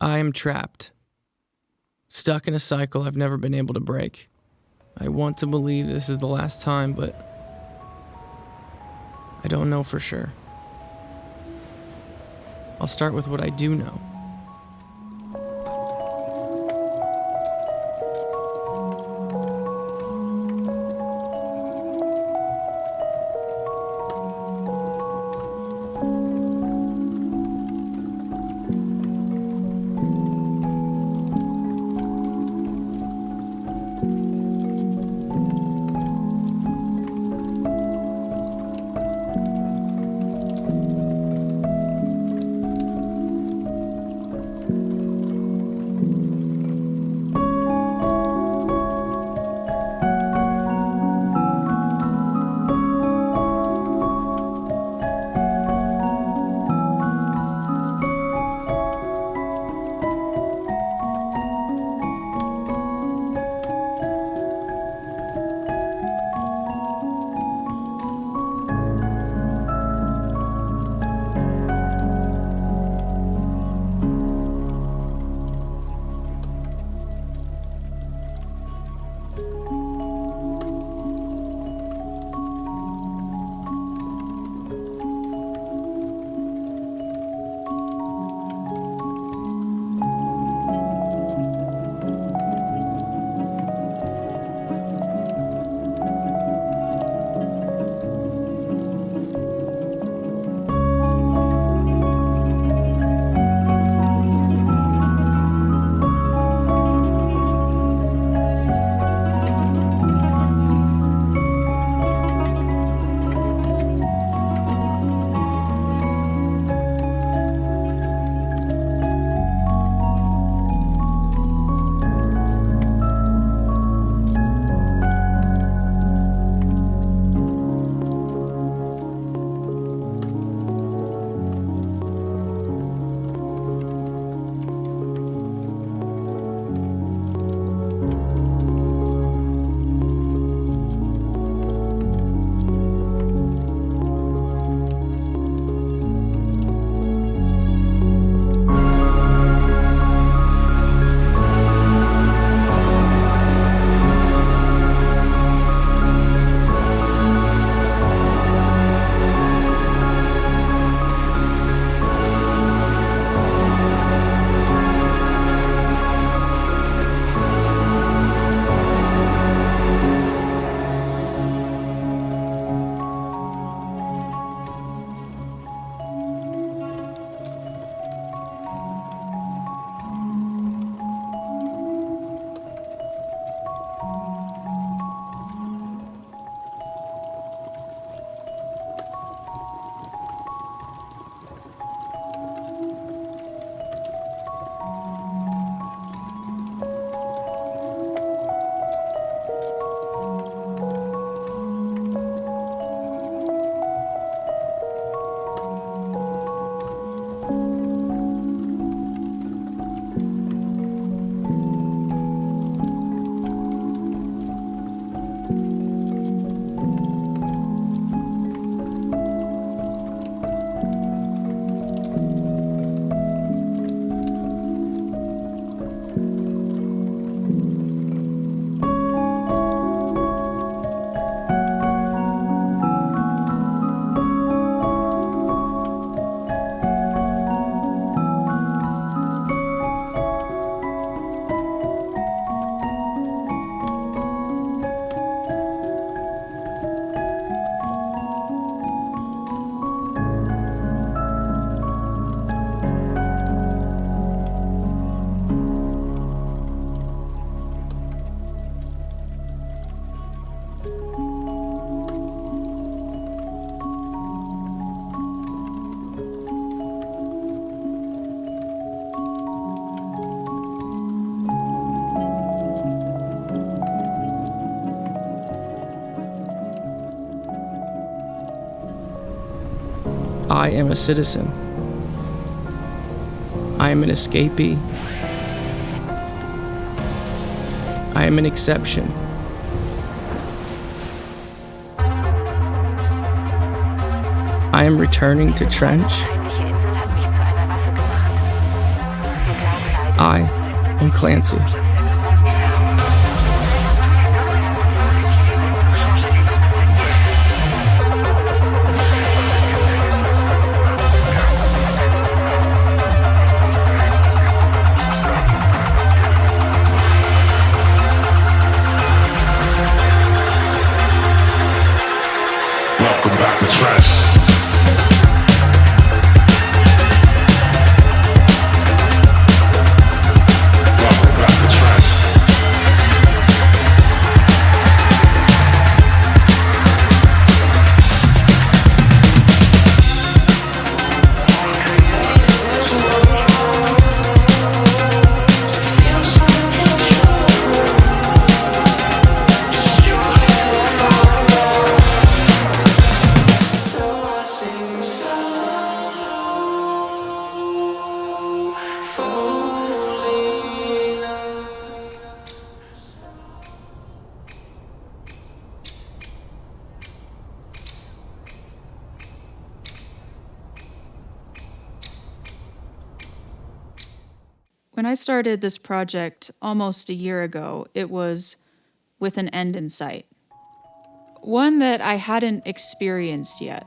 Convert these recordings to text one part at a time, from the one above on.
I am trapped. Stuck in a cycle I've never been able to break. I want to believe this is the last time, but I don't know for sure. I'll start with what I do know. I am a citizen. I am an escapee. I am an exception. I am returning to Trench. Die Insel hat mich zu einer Waffe gemacht. Wir glauben I am Clancy. Welcome back to trash. Welcome back to trash. When I started this project almost a year ago, it was with an end in sight. One that I hadn't experienced yet.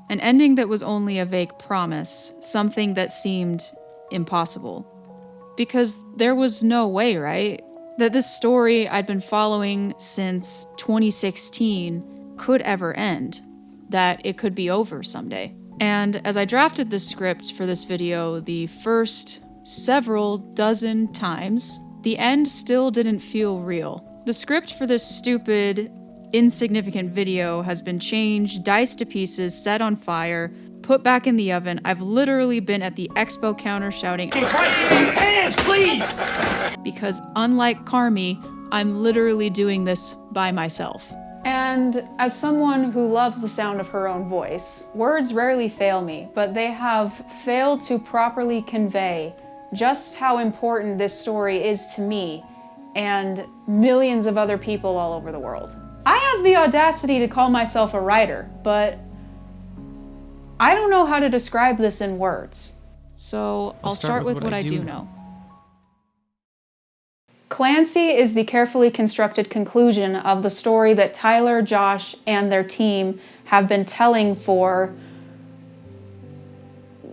An ending that was only a vague promise, something that seemed impossible. Because there was no way, right? That this story I'd been following since 2016 could ever end. That it could be over someday. And as I drafted this script for this video, the first several dozen times, the end still didn't feel real. The script for this stupid, insignificant video has been changed, diced to pieces, set on fire, put back in the oven. I've literally been at the expo counter shouting, "Hands, please!" Because unlike Carmi, I'm literally doing this by myself. And as someone who loves the sound of her own voice, words rarely fail me, but they have failed to properly convey just how important this story is to me and millions of other people all over the world. I have the audacity to call myself a writer, but I don't know how to describe this in words. So I'll start with what I do know. Clancy is the carefully constructed conclusion of the story that Tyler, Josh, and their team have been telling for,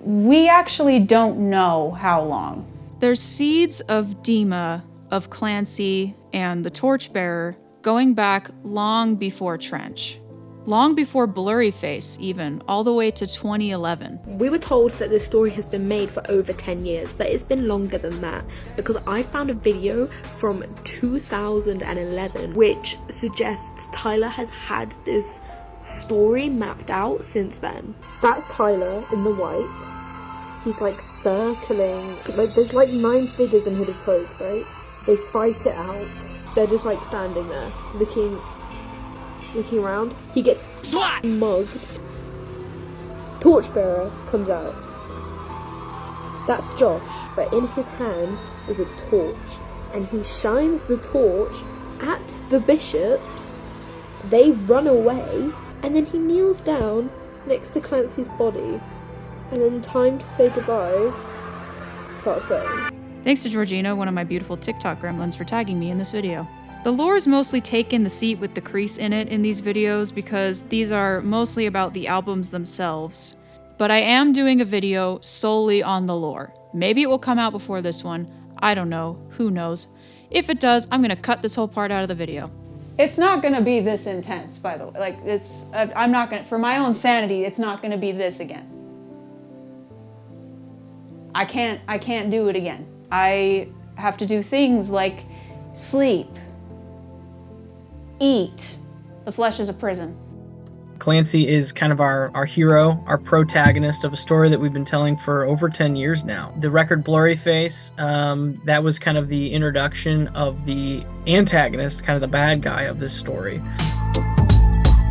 we actually don't know how long. There's seeds of Dima, of Clancy, and the Torchbearer going back long before Trench. Long before Blurryface even, all the way to 2011. We were told that this story has been made for over 10 years, but it's been longer than that because I found a video from 2011 which suggests Tyler has had this story mapped out since then. That's Tyler in the white. He's like circling, like there's like 9 figures in hooded clothes, right? They fight it out. They're just like standing there, looking around. He gets mugged. Torchbearer comes out. That's Josh, but in his hand is a torch, and he shines the torch at the bishops. They run away, and then he kneels down next to Clancy's body, and then time to say goodbye starts playing. Thanks to Georgina, one of my beautiful TikTok gremlins, for tagging me in this video. The lore's mostly taken the seat with the crease in it in these videos because these are mostly about the albums themselves. But I am doing a video solely on the lore. Maybe it will come out before this one. I don't know. Who knows? If it does, I'm gonna cut this whole part out of the video. It's not gonna be this intense, by the way. Like, I'm not gonna, for my own sanity, it's not gonna be this again. I can't do it again. I have to do things like sleep, eat. The flesh is a prison. Clancy is kind of our hero, our protagonist of a story that we've been telling for over 10 years now. The record Blurryface, that was kind of the introduction of the antagonist, kind of the bad guy of this story.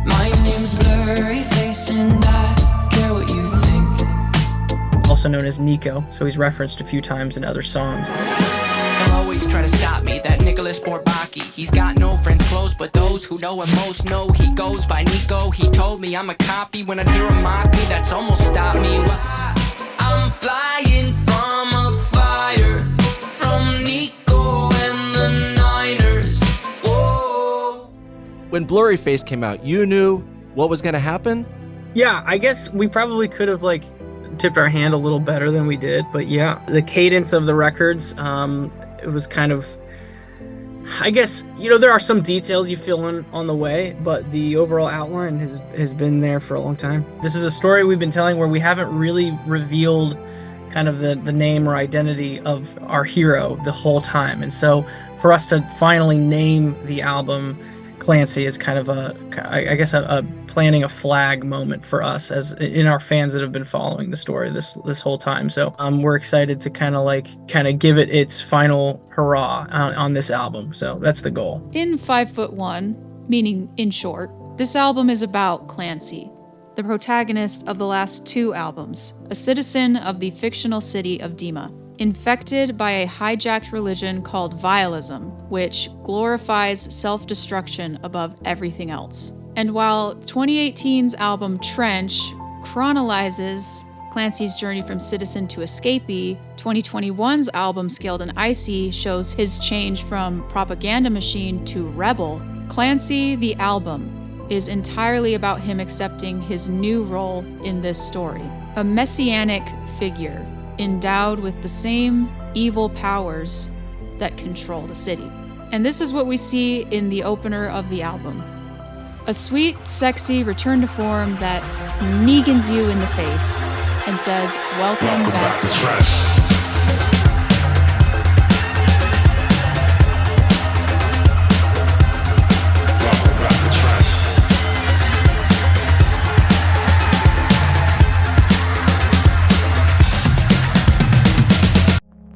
My name's Blurryface and I care what you think. Also known as Nico, so he's referenced a few times in other songs. They'll always try to stop me, that Nicholas Bourbaki. He's got no friends close, but those who know him most know he goes by Nico. He told me I'm a copy. When I hear him mock me, that's almost stopped me. I'm flying from a fire, from When Blurry Face came out, you knew what was going to happen? Yeah, I guess we probably could have like tipped our hand a little better than we did, but yeah, the cadence of the records, it was kind of, I guess, there are some details you fill in on the way, but the overall outline has been there for a long time. This is a story we've been telling where we haven't really revealed kind of the name or identity of our hero the whole time. And so for us to finally name the album Clancy is kind of a planting a flag moment for us as in our fans that have been following the story this whole time. So we're excited to kind of give it its final hurrah on this album. So that's the goal. In 5'1", meaning in short, this album is about Clancy, the protagonist of the last 2 albums, a citizen of the fictional city of Dima, infected by a hijacked religion called Vialism, which glorifies self-destruction above everything else. And while 2018's album Trench chronologizes Clancy's journey from citizen to escapee, 2021's album Scaled and Icy shows his change from propaganda machine to rebel. Clancy, the album, is entirely about him accepting his new role in this story, a messianic figure endowed with the same evil powers that control the city. And this is what we see in the opener of the album. A sweet, sexy return to form that negans you in the face and says, welcome back to trash.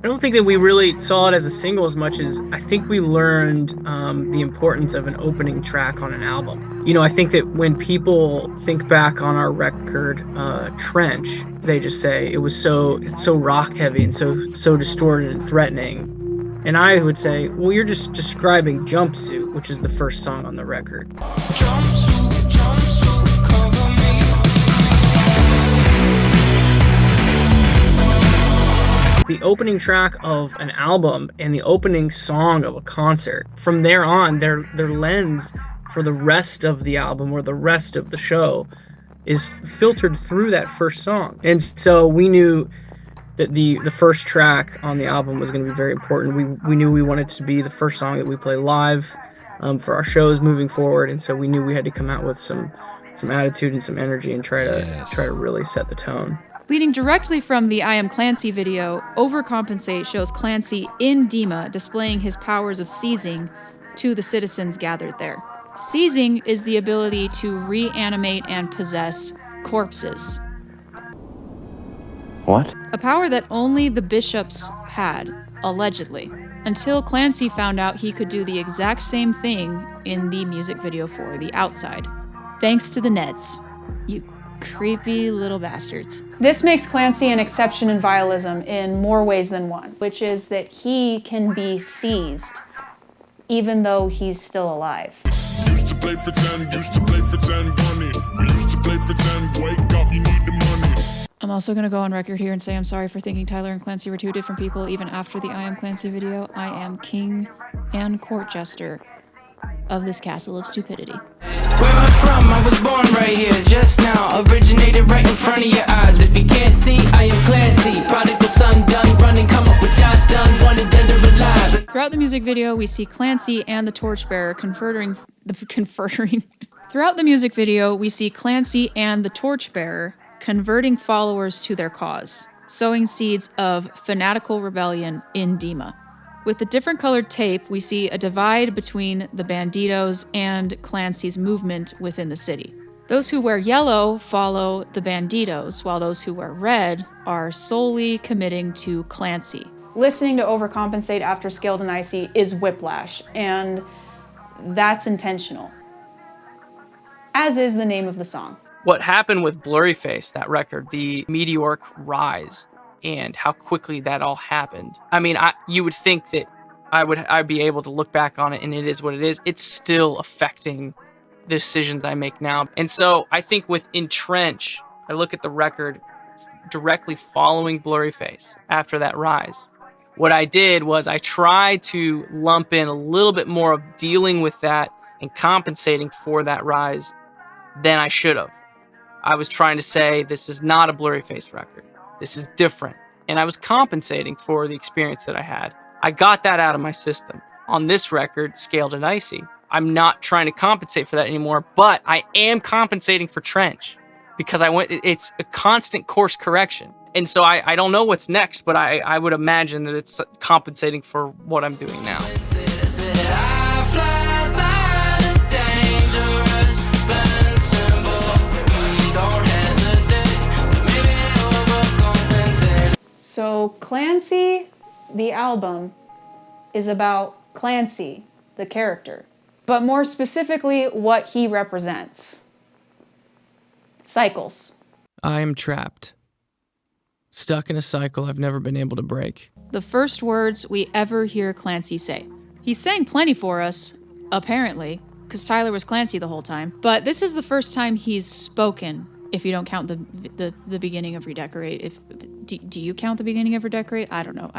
I don't think that we really saw it as a single as much as I think we learned the importance of an opening track on an album. I think that when people think back on our record, Trench, they just say it was so rock heavy and so distorted and threatening. And I would say, well, you're just describing Jumpsuit, which is the first song on the record. Jumpsuit, cover me. The opening track of an album and the opening song of a concert, from there on, their lens for the rest of the album or the rest of the show is filtered through that first song. And so we knew that the first track on the album was going to be very important. We knew we wanted to be the first song that we play live for our shows moving forward, and so we knew we had to come out with some attitude and some energy and try to really set the tone. Leading directly from the I Am Clancy video, Overcompensate shows Clancy in Dima displaying his powers of seizing to the citizens gathered there. Seizing is the ability to reanimate and possess corpses. What? A power that only the bishops had, allegedly, until Clancy found out he could do the exact same thing in the music video for The Outside. Thanks to the Neds. You creepy little bastards. This makes Clancy an exception in vialism in more ways than one, which is that he can be seized even though he's still alive. Used to play pretend, bunny. We used to play pretend, wake up, you need the money. I'm also going to go on record here and say I'm sorry for thinking Tyler and Clancy were 2 different people even after the I Am Clancy video. I am king and court jester of this castle of stupidity. Where I'm from, I was born right here, just now. Originated right in front of your eyes. If you can't see, I am Clancy. Prodigal son, done running, come up with Josh Dunn, wanted dead or alive. Throughout the music video, we see Clancy and the torchbearer Throughout the music video, we see Clancy and the torchbearer converting followers to their cause, sowing seeds of fanatical rebellion in Dima. With the different colored tape, we see a divide between the Banditos and Clancy's movement within the city. Those who wear yellow follow the Banditos, while those who wear red are solely committing to Clancy. Listening to Overcompensate after Scaled and Icy is whiplash, and that's intentional. As is the name of the song. What happened with Blurry Face, that record, the meteoric rise, and how quickly that all happened. I mean, you would think that I'd be able to look back on it and it is what it is. It's still affecting the decisions I make now. And so I think with Entrench, I look at the record directly following Blurry Face after that rise. What I did was I tried to lump in a little bit more of dealing with that and compensating for that rise than I should have. I was trying to say, this is not a Blurry Face record. This is different. And I was compensating for the experience that I had. I got that out of my system. On this record, Scaled and Icy, I'm not trying to compensate for that anymore, but I am compensating for Trench because it's a constant course correction. And so I don't know what's next, but I would imagine that it's compensating for what I'm doing now. So Clancy, the album, is about Clancy, the character, but more specifically, what he represents. Cycles. I am trapped. Stuck in a cycle I've never been able to break. The first words we ever hear Clancy say. He sang plenty for us, apparently, because Tyler was Clancy the whole time, but this is the first time he's spoken, if you don't count the beginning of Redecorate. Do you count the beginning of Redecorate? I don't know.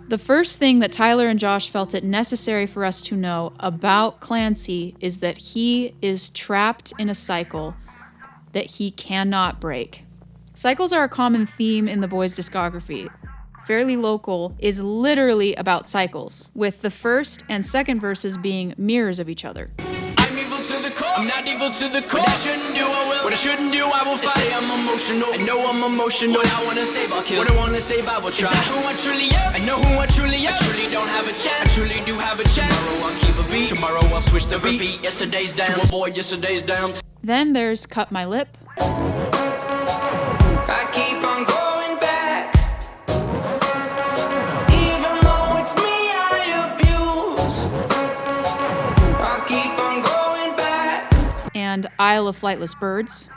The first thing that Tyler and Josh felt it necessary for us to know about Clancy is that he is trapped in a cycle that he cannot break. Cycles are a common theme in the boys' discography. Fairly Local is literally about cycles, with the first and second verses being mirrors of each other. I'm evil to the core, I'm not evil to the core. What I shouldn't do, I will. What I shouldn't do, I will fight. They say I'm emotional, I know I'm emotional. What I wanna save, I'll kill. What I wanna save, I will try. Is that who I truly am? I know who I truly am. I truly don't have a chance. I truly do have a chance. Tomorrow I'll keep a beat. Tomorrow I'll switch the beat. Repeat yesterday's dance to avoid yesterday's downs. Then there's Cut My Lip. I keep on going back, even though it's me I abuse. I keep on going back. And Isle of Flightless Birds.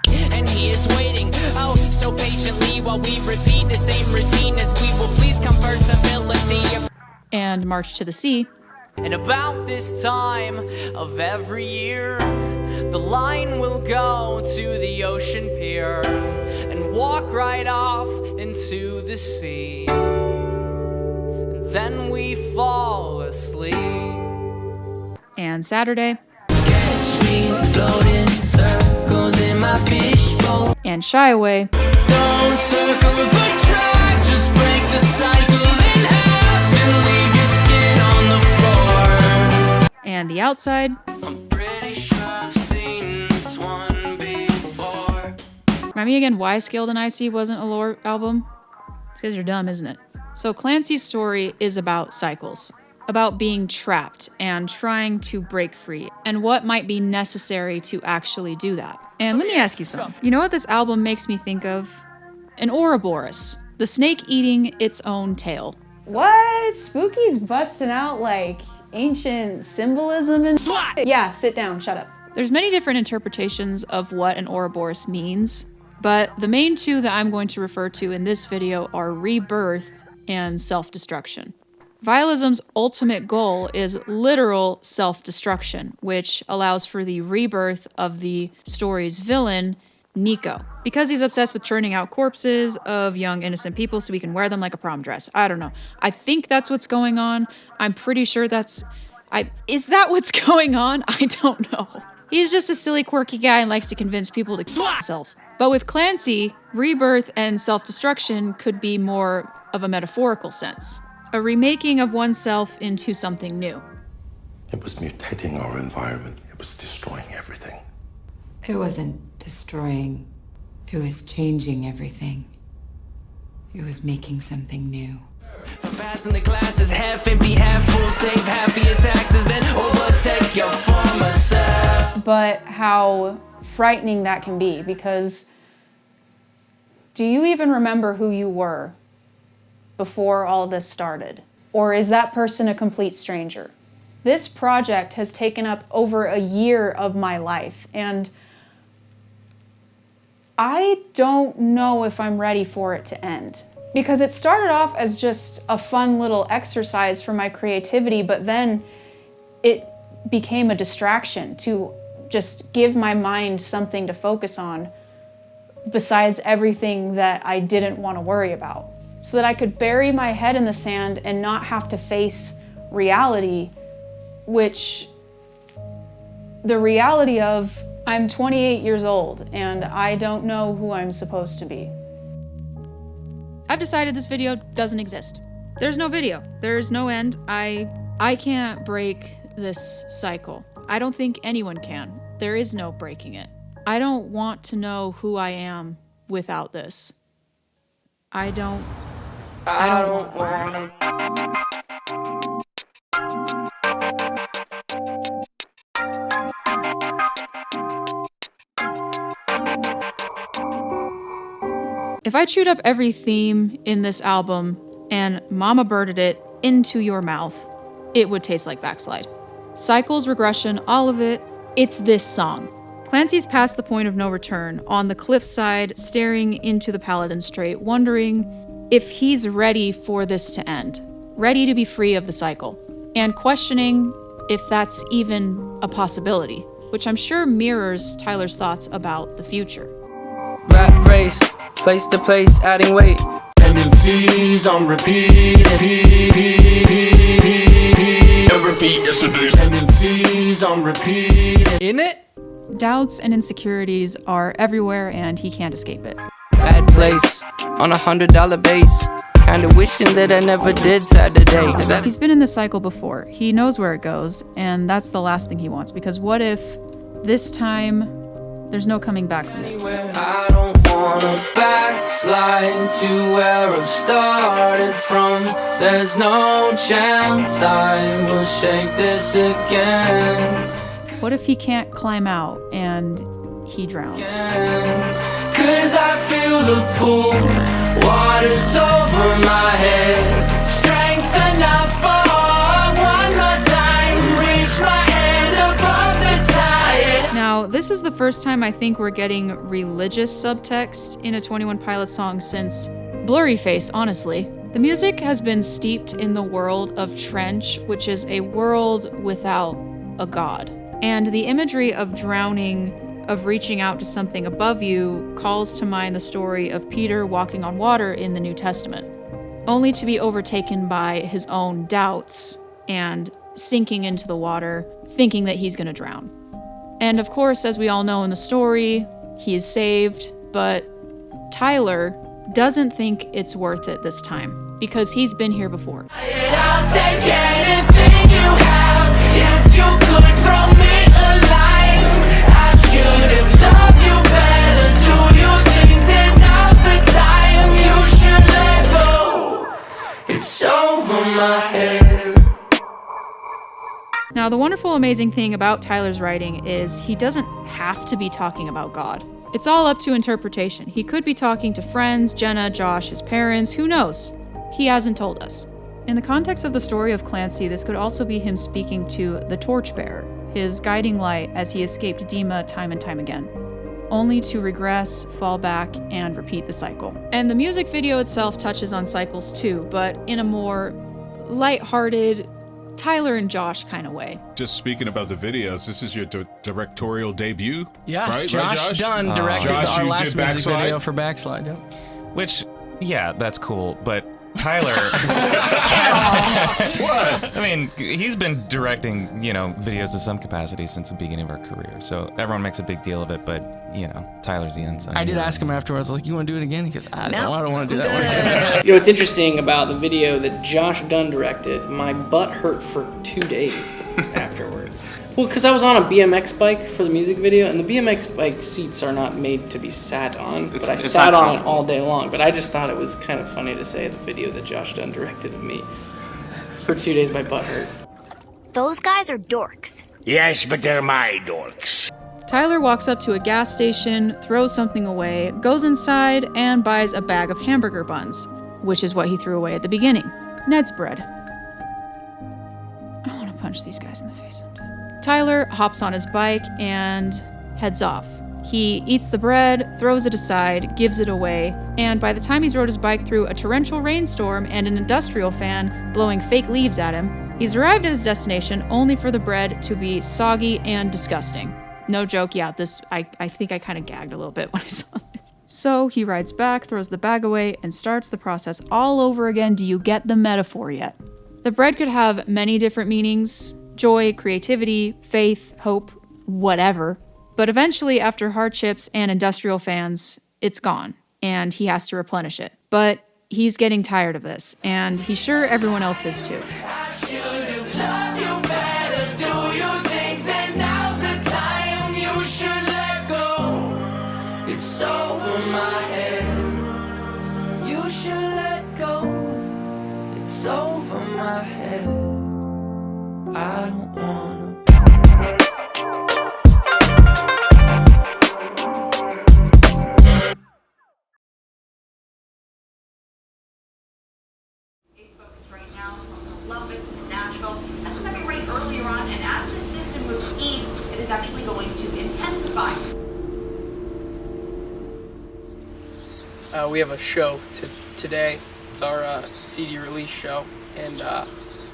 And he is waiting, oh, so patiently while we repeat the same routine as we will please comfortability. And March to the Sea. And about this time of every year, the line will go to the ocean pier and walk right off into the sea. And then we fall asleep. And Saturday. Catch me floating circles in my fishbowl. And Shy Away. Don't circle the track, just break the cycle in half and leave your skin on the floor. And The Outside. I'm pretty sure I've seen this one before. Remind me again why Scaled and Icy wasn't a lore album? It's because you're dumb, isn't it? So Clancy's story is about cycles, about being trapped and trying to break free, and what might be necessary to actually do that. And let me ask you something. You know what this album makes me think of? An Ouroboros, the snake eating its own tail. What? Spooky's busting out like ancient symbolism and Yeah, sit down, shut up. There's many different interpretations of what an Ouroboros means, but the main two that I'm going to refer to in this video are rebirth and self-destruction. Vialism's ultimate goal is literal self-destruction, which allows for the rebirth of the story's villain, Nico, because he's obsessed with churning out corpses of young innocent people so he can wear them like a prom dress. I don't know. I think that's what's going on. I'm pretty sure is that what's going on? I don't know. He's just a silly, quirky guy and likes to convince people to kill themselves. But with Clancy, rebirth and self-destruction could be more of a metaphorical sense. A remaking of oneself into something new. It was mutating our environment. It was destroying everything. It wasn't destroying. It was changing everything. It was making something new. For passing the classes, half empty, half full, save half of your taxes, then overtake your former self. But how frightening that can be, because do you even remember who you were before all this started? Or is that person a complete stranger? This project has taken up over a year of my life, and I don't know if I'm ready for it to end. Because it started off as just a fun little exercise for my creativity, but then it became a distraction to just give my mind something to focus on besides everything that I didn't want to worry about, so that I could bury my head in the sand and not have to face reality, which the reality of I'm 28 years old and I don't know who I'm supposed to be. I've decided this video doesn't exist. There's no video. There's no end. I can't break this cycle. I don't think anyone can. There is no breaking it. I don't want to know who I am without this. I don't want If I chewed up every theme in this album and mama birded it into your mouth, it would taste like backslide. Cycles, regression, all of it, it's this song. Clancy's past the point of no return, on the cliffside, staring into the Paladin Strait, wondering if he's ready for this to end, ready to be free of the cycle, and questioning if that's even a possibility, which I'm sure mirrors Tyler's thoughts about the future. Rat race, place to place, adding weight. Tendencies on repeat. Repeat yesterday's Tendencies on repeat. In it? Doubts and insecurities are everywhere and he can't escape it. Bad place on $100 base. Kinda wishing that I never did Saturday. He's been in this cycle before. He knows where it goes, and that's the last thing he wants, because what if this time there's no coming back from it? I don't wanna backslide to where I've started from. There's no chance I will shake this again. What if he can't climb out and he drowns? Cause I feel the pull, water's over my head. Strength enough for one more time. Reach my hand above the tide. Now, this is the first time I think we're getting religious subtext in a 21 Pilots song since Blurry Face, honestly. The music has been steeped in the world of Trench, which is a world without a god. And the imagery of drowning, of reaching out to something above you, calls to mind the story of Peter walking on water in the New Testament, only to be overtaken by his own doubts and sinking into the water, thinking that he's gonna drown. And of course, as we all know in the story, he is saved, but Tyler doesn't think it's worth it this time, because he's been here before. I'll take anything you have if you could throw me a line. I should have loved you better. Do you think that now's the time you should let go? It's over my head. Now, the wonderful, amazing thing about Tyler's writing is he doesn't have to be talking about God. It's all up to interpretation. He could be talking to friends, Jenna, Josh, his parents, who knows? He hasn't told us. In the context of the story of Clancy, this could also be him speaking to the Torchbearer, his guiding light as he escaped Dima time and time again, only to regress, fall back, and repeat the cycle. And the music video itself touches on cycles too, but in a more lighthearted, Tyler and Josh kind of way. Just speaking about the videos, this is your directorial debut? Yeah, right, Josh Dunn directed Josh, our you last did music Backslide? video for Backslide. Yeah. Which, yeah, that's cool, but Tyler... What? I mean, he's been directing, videos of some capacity since the beginning of our career, so everyone makes a big deal of it, but, Tyler's the inside. I did ask him afterwards, like, you want to do it again? He goes, I don't want to do that one again. What's interesting about the video that Josh Dunn directed, my butt hurt for 2 days afterwards. Well, because I was on a BMX bike for the music video, and the BMX bike seats are not made to be sat on, but I sat on it all day long. But I just thought it was kind of funny to say the video that Josh Dunn directed of me. For 2 days, my butt hurt. Those guys are dorks. Yes, but they're my dorks. Tyler walks up to a gas station, throws something away, goes inside, and buys a bag of hamburger buns, which is what he threw away at the beginning. Ned's bread. I want to punch these guys in the face someday. Tyler hops on his bike and heads off. He eats the bread, throws it aside, gives it away, and by the time he's rode his bike through a torrential rainstorm and an industrial fan blowing fake leaves at him, he's arrived at his destination only for the bread to be soggy and disgusting. No joke, yeah, I think I kind of gagged a little bit when I saw this. So he rides back, throws the bag away, and starts the process all over again. Do you get the metaphor yet? The bread could have many different meanings: joy, creativity, faith, hope. whatever. But eventually, after hardships and industrial fans, it's gone, and he has to replenish it. But he's getting tired of this, and he's sure everyone else is too. It's over my head. You should let go. It's over my head. I don't wanna. Right now from Columbus to Nashville. That's going to be right earlier on, and as the system moves east, it is actually going to intensify. We have a show today. It's our CD release show, and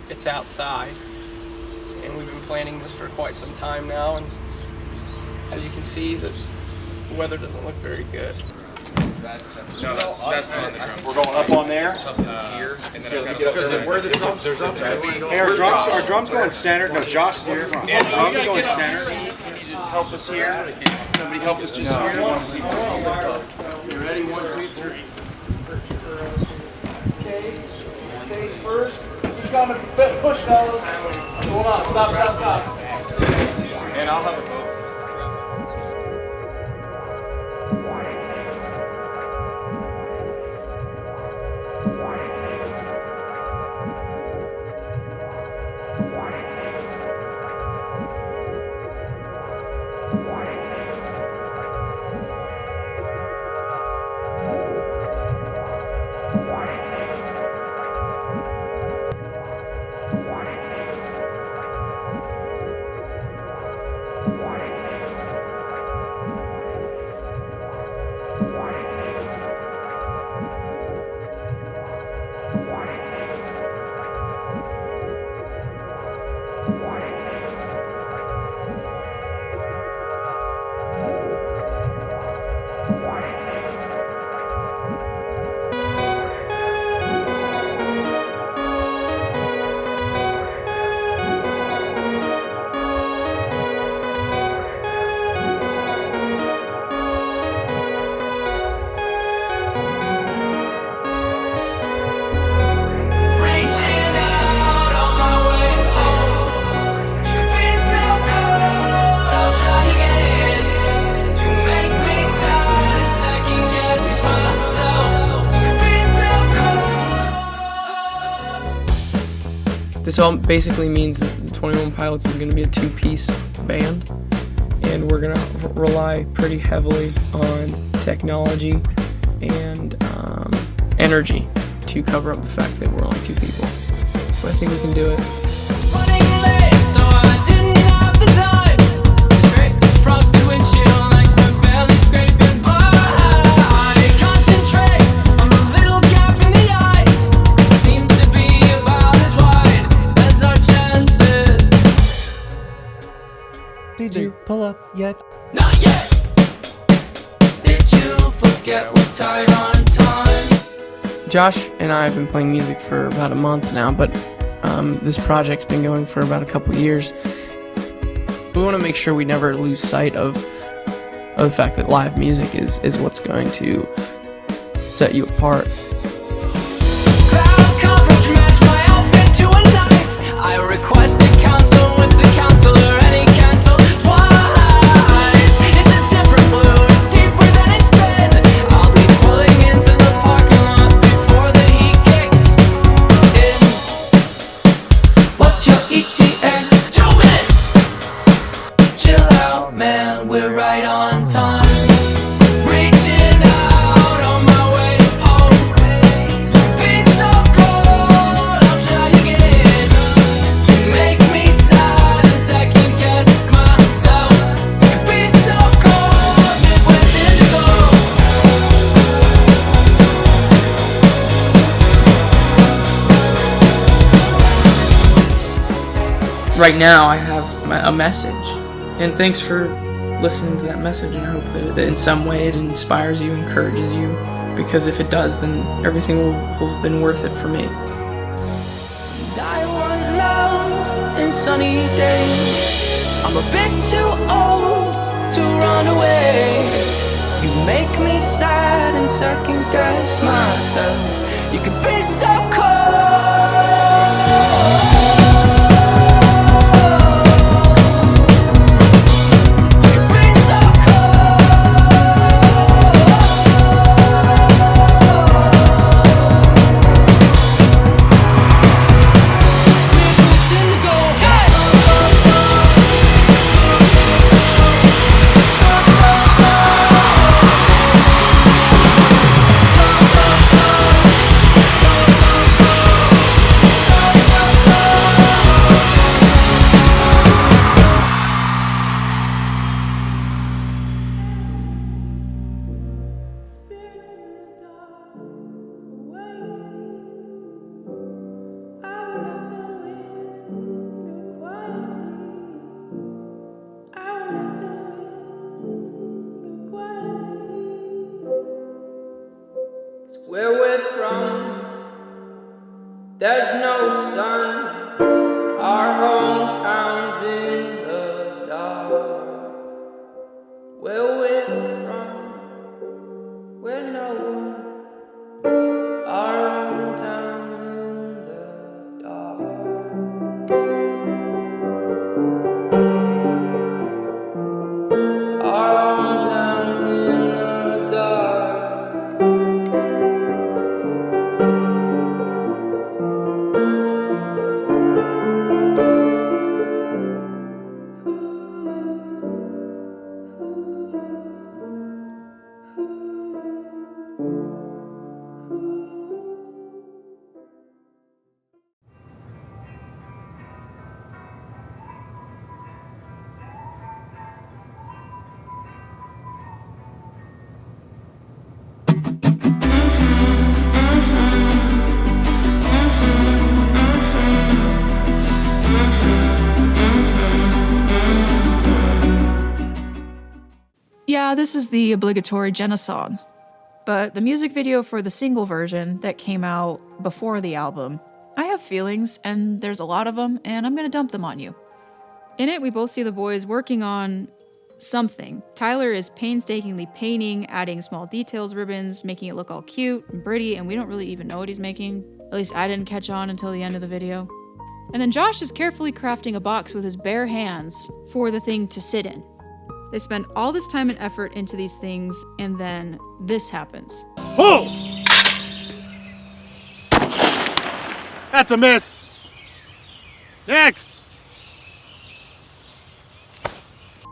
it's outside. And we've been planning this for quite some time now, and as you can see, the weather doesn't look very good. No, that's not the drum. We're going up on there. Here, and then Because where are the drums? There's drums. Hey, our drums going center. No, Josh is here. Yeah, drums going center. Help us here. Somebody help us just here. You ready? 1, 2, 3. Okay. Face first. Keep coming. Push, fellas. Hold on. Stop. And I'll have a This all basically means 21 Pilots is going to be a two-piece band, and we're going to rely pretty heavily on technology and energy to cover up the fact that we're only two people. But I think we can do it. Did you pull up yet? Not yet. Did you forget we're tight on time? Josh and I have been playing music for about a month now, but this project's been going for about a couple years. We want to make sure we never lose sight of the fact that live music is what's going to set you apart. Cloud coverage match my outfit to a knife. I requested counsel with the counselor and he canceled twice. It's a different blue, it's deeper than it's been. I'll be pulling into the parking lot before the heat kicks in. What's your ETA? 2 minutes. Chill out, man, we're right on time. Reaching out on my way home. Be so cold, I'll try again. You make me sad and second guess myself. Be so cold, Midwest Indigo. Right now I have a message, and thanks for listening to that message, and I hope that in some way it inspires you, encourages you, because if it does, then everything will have been worth it for me. And I want love in sunny days. I'm a bit too old to run away. You make me sad and second guess myself. You can be so cold. Where we're from, there's no sun. Our hometown's in the dark. Where we're from, we're no one. Our hometown's in the dark. Our hometown's in the dark. Yeah, this is the obligatory Jenna song. But the music video for the single version that came out before the album, I have feelings, and there's a lot of them, and I'm gonna dump them on you. In it, we both see the boys working on something. Tyler is painstakingly painting, adding small details, ribbons, making it look all cute and pretty, and we don't really even know what he's making. At least I didn't catch on until the end of the video. And then Josh is carefully crafting a box with his bare hands for the thing to sit in. They spend all this time and effort into these things, and then this happens. Oh! That's a miss. Next.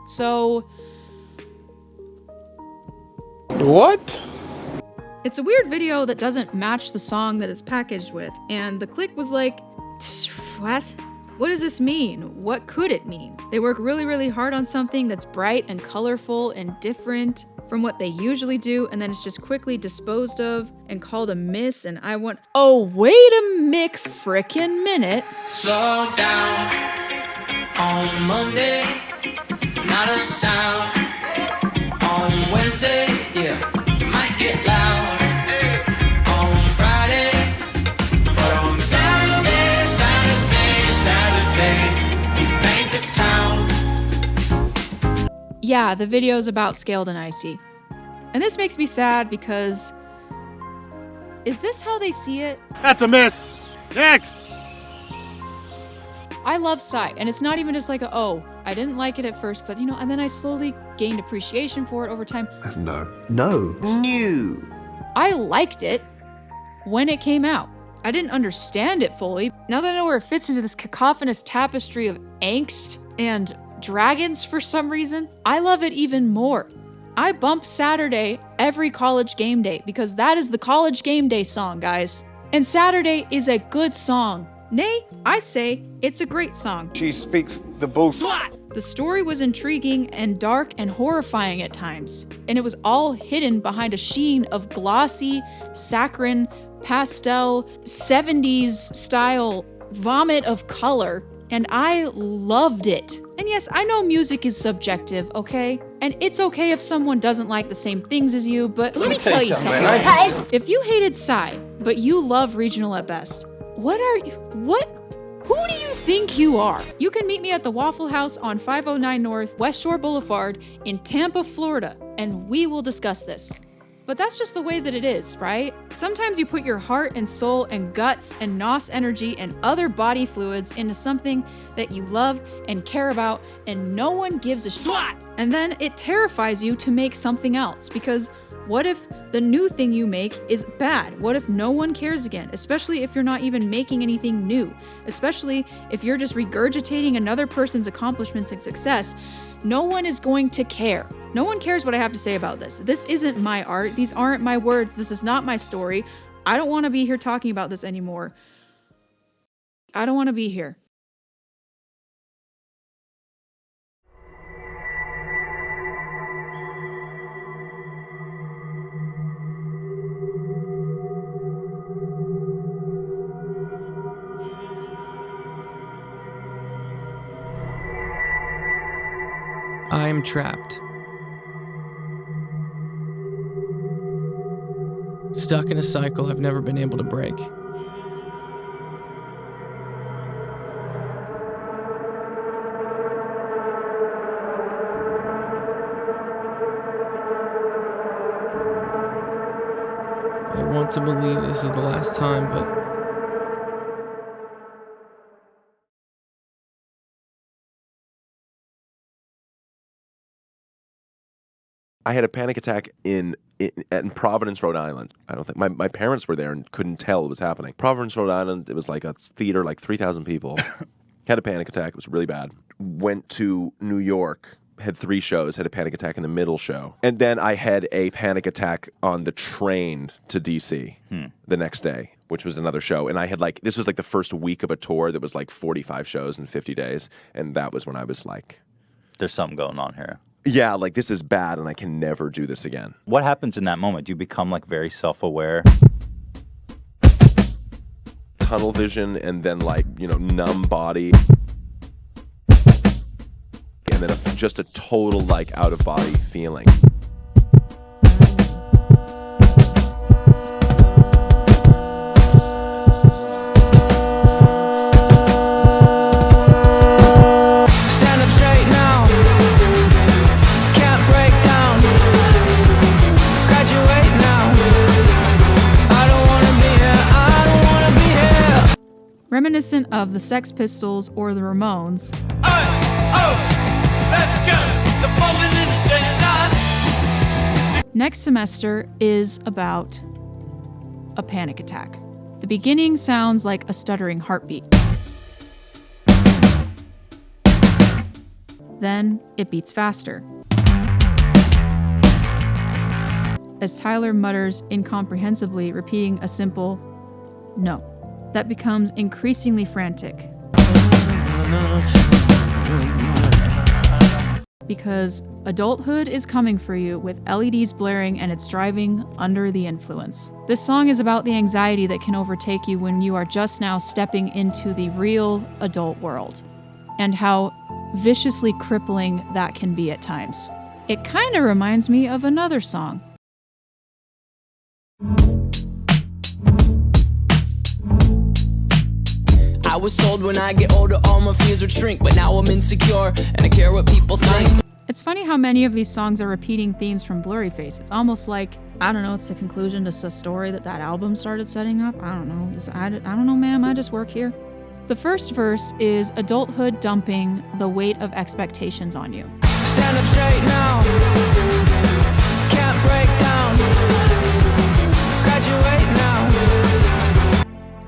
So... What? It's a weird video that doesn't match the song that it's packaged with, and the clique was like, what? What does this mean? What could it mean? They work really, really hard on something that's bright and colorful and different from what they usually do, and then it's just quickly disposed of and called a miss, and I want— oh, wait a frickin' minute. Slow down on Monday, not a sound. On Wednesday, yeah, might get loud. On Friday, but on Saturday, we paint the town. Yeah, the video's about Scaled and Icy. And this makes me sad because... is this how they see it? That's a miss. Next. I love Psy, and it's not even just like a, oh, I didn't like it at first, but and then I slowly gained appreciation for it over time. No. I liked it when it came out. I didn't understand it fully. Now that I know where it fits into this cacophonous tapestry of angst and dragons for some reason, I love it even more. I bump Saturday every college game day because that is the college game day song, guys. And Saturday is a good song. Nay, I say it's a great song. She speaks the bullshit. The story was intriguing and dark and horrifying at times, and it was all hidden behind a sheen of glossy, saccharine, pastel, 70s style vomit of color, and I loved it. And yes, I know music is subjective, okay? And it's okay if someone doesn't like the same things as you, but let me tell you something. If you hated Psy, but you love Regional at best, who Who do you think you are? You can meet me at the Waffle House on 509 North West Shore Boulevard in Tampa, Florida, and we will discuss this. But that's just the way that it is, right? Sometimes you put your heart and soul and guts and nos energy and other body fluids into something that you love and care about, and no one gives a swat. And then it terrifies you to make something else, because what if the new thing you make is bad? What if no one cares again? Especially if you're not even making anything new. Especially if you're just regurgitating another person's accomplishments and success. No one is going to care. No one cares what I have to say about this. This isn't my art. These aren't my words. This is not my story. I don't want to be here talking about this anymore. I don't want to be here. I am trapped. Stuck in a cycle I've never been able to break. I want to believe this is the last time, but I had a panic attack in Providence, Rhode Island. I don't think my parents were there and couldn't tell it was happening. Providence, Rhode Island, it was like a theater, like 3,000 people. Had a panic attack. It was really bad. Went to New York, had 3 shows, had a panic attack in the middle show. And then I had a panic attack on the train to DC the next day, which was another show. And I had this was like the first week of a tour that was like 45 shows in 50 days. And that was when I was like, there's something going on here. Yeah, like this is bad and I can never do this again. What happens in that moment? Do you become like very self-aware? Tunnel vision and then numb body. And then just a total out of body feeling. Reminiscent of the Sex Pistols or the Ramones. Next semester is about a panic attack. The beginning sounds like a stuttering heartbeat. Then it beats faster. As Tyler mutters incomprehensibly, repeating a simple no. That becomes increasingly frantic. Because adulthood is coming for you with LEDs blaring and it's driving under the influence. This song is about the anxiety that can overtake you when you are just now stepping into the real adult world, and how viciously crippling that can be at times. It kind of reminds me of another song. I was told when I get older all my fears would shrink, but now I'm insecure and I care what people think. It's funny how many of these songs are repeating themes from Blurryface. It's almost like, I don't know, it's the conclusion to a story that album started setting up. I don't know. I don't know, ma'am. I just work here. The first verse is adulthood dumping the weight of expectations on you. Stand up straight now. Can't break down. Graduate now.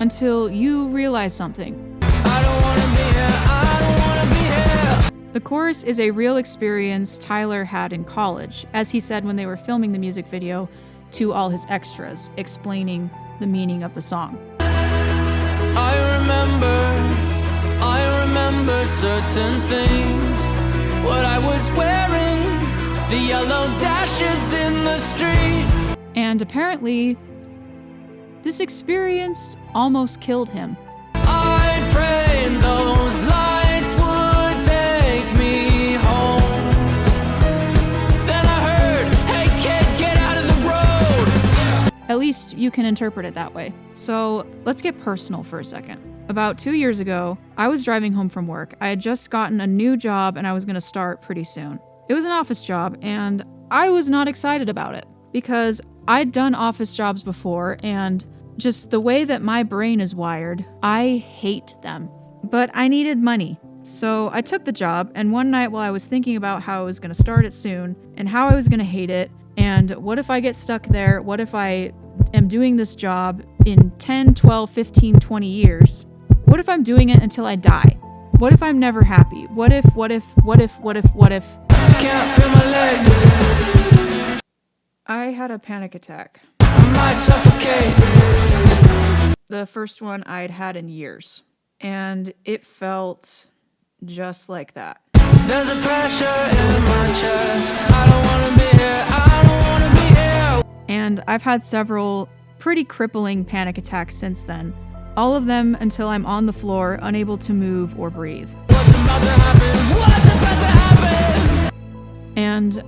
Until you realize something. I don't wanna be here. I don't wanna be here. The chorus is a real experience Tyler had in college, as he said when they were filming the music video to all his extras, explaining the meaning of the song. I remember certain things. What I was wearing, the yellow dashes in the street. And apparently, this experience almost killed him. I prayed those lights would take me home. Then I heard, hey kid, get out of the road. At least you can interpret it that way. So let's get personal for a second. About 2 years ago, I was driving home from work. I had just gotten a new job and I was going to start pretty soon. It was an office job and I was not excited about it because I'd done office jobs before and just the way that my brain is wired, I hate them. But I needed money. So I took the job, and one night while I was thinking about how I was going to start it soon and how I was going to hate it, and what if I get stuck there? What if I am doing this job in 10, 12, 15, 20 years? What if I'm doing it until I die? What if I'm never happy? What if? Can't feel my legs. I had a panic attack. I might suffocate. The first one I'd had in years. And it felt just like that. There's a pressure in my chest. I don't wanna be here. I don't wanna be here. And I've had several pretty crippling panic attacks since then. All of them until I'm on the floor, unable to move or breathe. What's about to happen? What's about to happen? And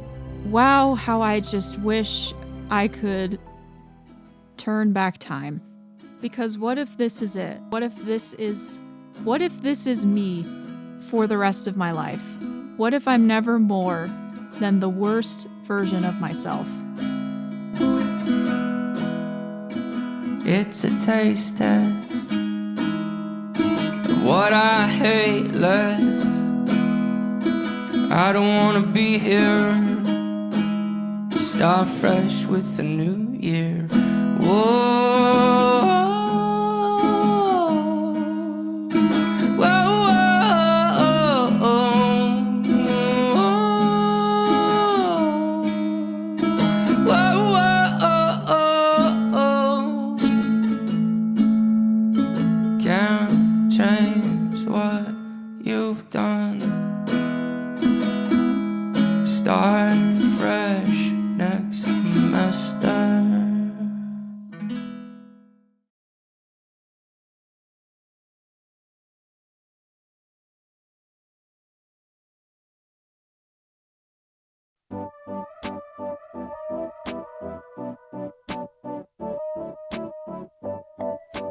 wow, how I just wish I could turn back time. Because what if this is it? What if this is me for the rest of my life? What if I'm never more than the worst version of myself? It's a taste test of what I hate less. I don't wanna be here. Start fresh with a new year. Whoa. Can't change what you've done. Start fresh next semester.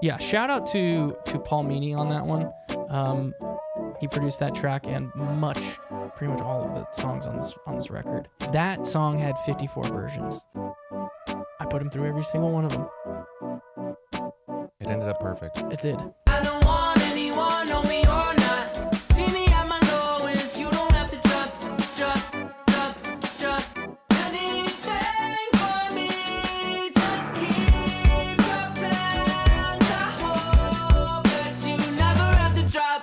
Yeah, shout out to Paul Meany on that one. He produced that track and pretty much all of the songs on this record. That song had 54 versions. I put him through every single one of them. It ended up perfect. It did. I don't want anyone, know me or not. See me at my lowest, you don't have to drop anything for me. Just keep your plans. I hope that you never have to drop.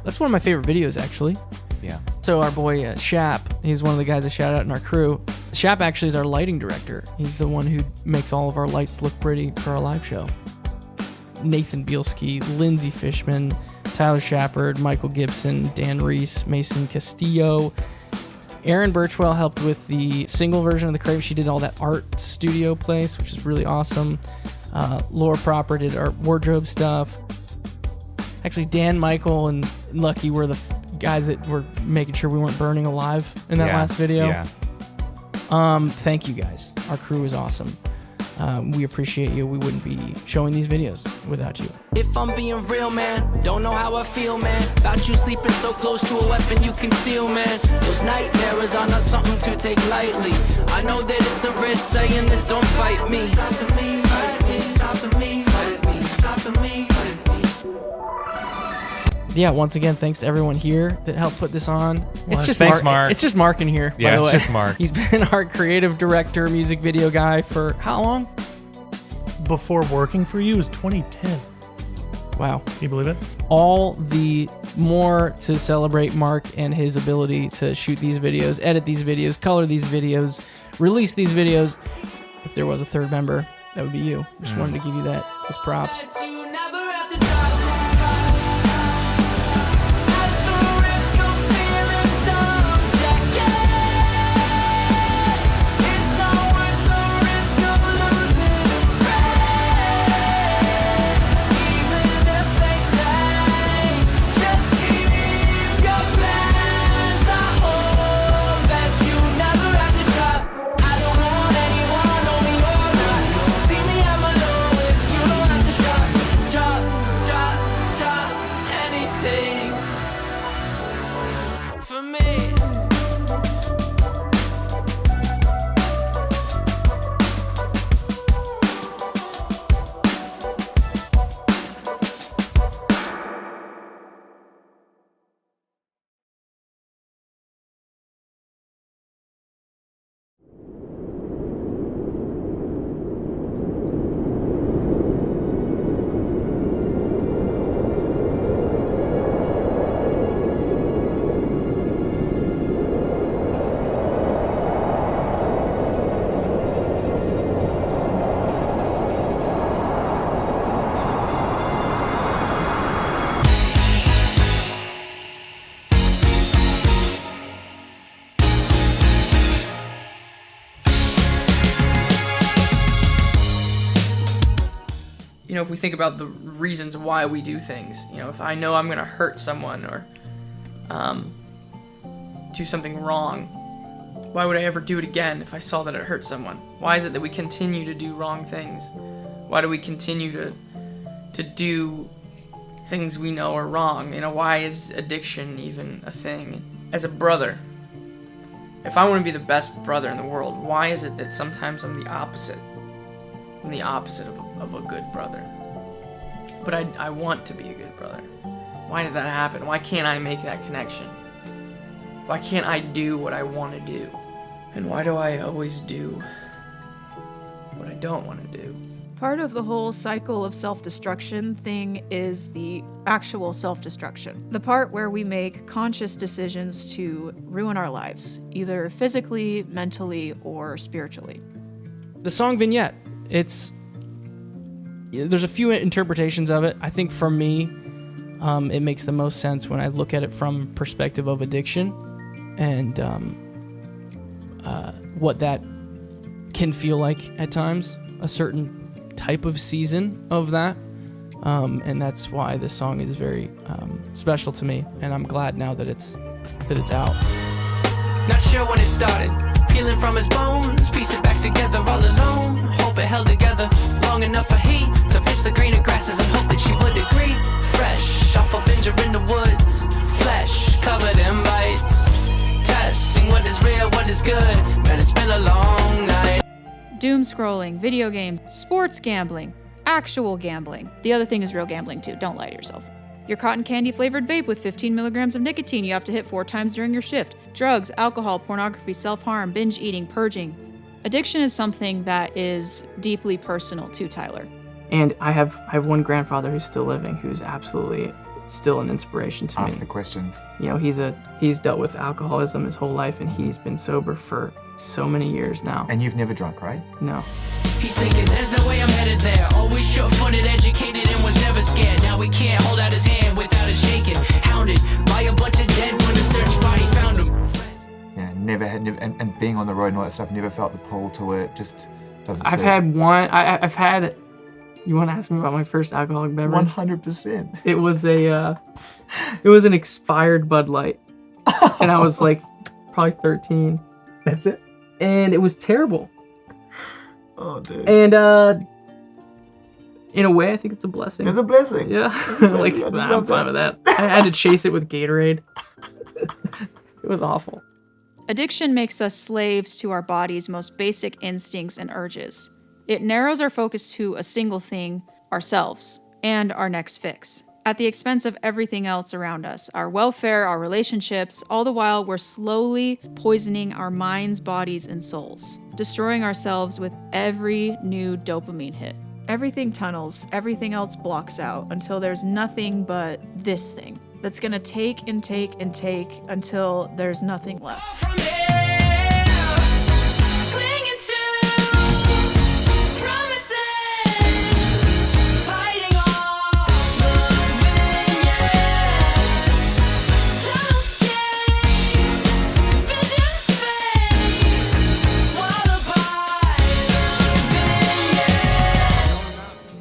That's one of my favorite videos, actually. Yeah. So our boy Shap, he's one of the guys I shout out in our crew. Shap actually is our lighting director. He's the one who makes all of our lights look pretty for our live show. Nathan Bielski, Lindsay Fishman, Tyler Shepard, Michael Gibson, Dan Reese, Mason Castillo. Erin Birchwell helped with the single version of The Crave. She did all that art studio place, which is really awesome. Laura Proper did our wardrobe stuff. Actually, Dan, Michael, and Lucky were the guys that were making sure we weren't burning alive in that last video. Yeah. Thank you guys. Our crew is awesome. We appreciate you. We wouldn't be showing these videos without you. If I'm being real, man, don't know how I feel, man. About you sleeping so close to a weapon you conceal, man. Those night terrors are not something to take lightly. I know that it's a risk saying this, don't fight me. Stopping me, fight me, stopping me, fight me, stopping me, fight me. Yeah, once again, thanks to everyone here that helped put this on. Well, thanks, Mark. It's just Mark in here, by Yeah, the way. it's just Mark. He's been our creative director, music video guy for how long? Before working for you was 2010. Wow. Can you believe it? All the more to celebrate Mark and his ability to shoot these videos, edit these videos, color these videos, release these videos. If there was a third member, that would be you. Just wanted to give you that as props. if we think about the reasons why we do things, if I know I'm going to hurt someone or do something wrong, why would I ever do it again if I saw that it hurt someone? Why is it that we continue to do wrong things? Why do we continue to do things we know are wrong? Why is addiction even a thing? As a brother, if I want to be the best brother in the world, why is it that sometimes I'm the opposite? I'm the opposite of a good brother. But I want to be a good brother. Why does that happen? Why can't I make that connection? Why can't I do what I want to do? And why do I always do what I don't want to do? Part of the whole cycle of self-destruction thing is the actual self-destruction. The part where we make conscious decisions to ruin our lives, either physically, mentally, or spiritually. The song Vignette, there's a few interpretations of it. I think for me, it makes the most sense when I look at it from perspective of addiction and what that can feel like at times, a certain type of season of that, and that's why this song is very special to me, and I'm glad now that it's out. Not sure when it started, peeling from his bones, piece it back together all alone. Hope it held together long enough for he to pinch the greener grasses and hope that she would agree. Fresh off a binger in the woods, flesh covered in bites, testing what is real, what is good. Man, it's been a long night. Doom scrolling, video games, sports gambling, actual gambling. The other thing is real gambling too, don't lie to yourself. Your cotton candy flavored vape with 15 milligrams of nicotine you have to hit 4 times during your shift. Drugs, alcohol, pornography, self-harm, binge eating, purging. Addiction is something that is deeply personal to Tyler. And I have one grandfather who's still living, who's absolutely still an inspiration to me. Ask the questions. He's dealt with alcoholism his whole life, and he's been sober for so many years now. And you've never drunk, right? No. He's thinking, there's no way I'm headed there. Always sure-footed, educated, and was never scared. Now he can't hold out his hand without it shaking. Hounded by a bunch of dead when the search party found him. Yeah, never had, and being on the road and all that stuff, never felt the pull to it. Just doesn't. I've had one. I've had. You want to ask me about my first alcoholic beverage? 100%. It was an expired Bud Light, and I was like probably 13. That's it. And it was terrible. Oh, dude. And in a way, I think it's a blessing. It's a blessing. Yeah. I'm fine with that. I had to chase it with Gatorade. It was awful. Addiction makes us slaves to our body's most basic instincts and urges. It narrows our focus to a single thing, ourselves, and our next fix, at the expense of everything else around us, our welfare, our relationships, all the while we're slowly poisoning our minds, bodies, and souls, destroying ourselves with every new dopamine hit. Everything tunnels, everything else blocks out until there's nothing but this thing that's gonna take and take and take until there's nothing left.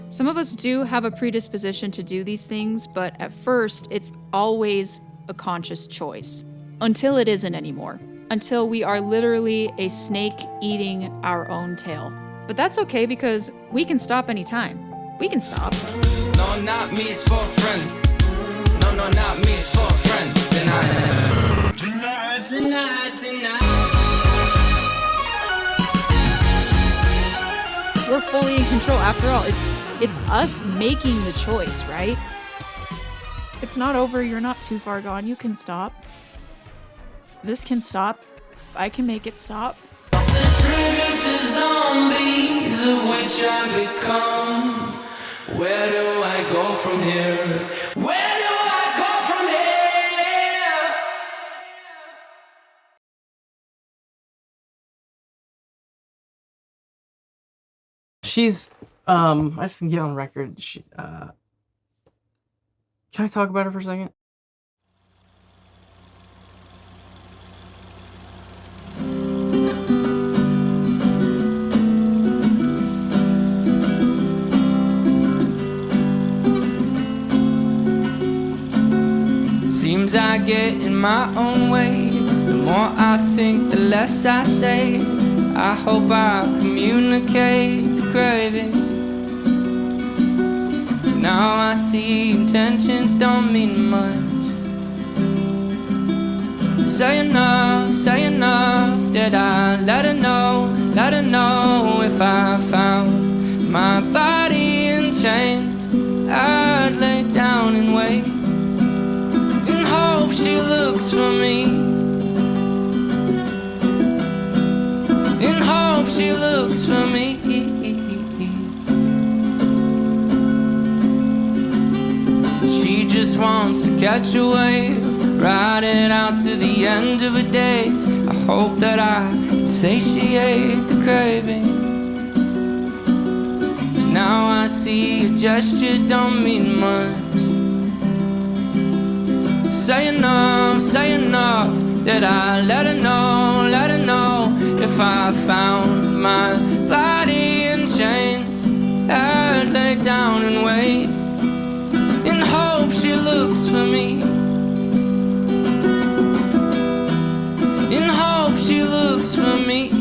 Some of us do have a predisposition to do these things, but at first, it's always a conscious choice. Until it isn't anymore. Until we are literally a snake eating our own tail. But that's okay because we can stop anytime. We can stop. No, not me, it's for a friend. No, not me, it's for a friend. Tonight. We're fully in control. After all, it's us making the choice, right? It's not over. You're not too far gone. You can stop. This can stop. I can make it stop. It's a tribute to zombies of which I become. Where do I go from here? Where do I go from here? She's, I just can get on record. Can I talk about her for a second? Sometimes I get in my own way. The more I think, the less I say. I hope I communicate the craving. Now I see intentions don't mean much. Say enough, did I let her know if I found my body in chains, I'd lay down and wait, and hope she looks for me, and hope she looks for me. She just wants to catch a wave, ride it out to the end of her days. I hope that I can satiate the craving. Now I see a gesture don't mean much. Say enough, did I let her know if I found my body in chains, I'd lay down and wait, and hope she looks for me, and hope she looks for me.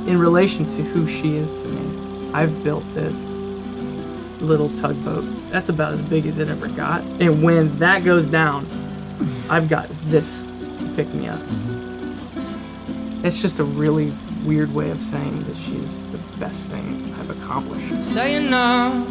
In relation to who she is to me, I've built this little tugboat. That's about as big as it ever got. And when that goes down, I've got this to pick me up. It's just a really weird way of saying that she's the best thing I've accomplished. Say enough,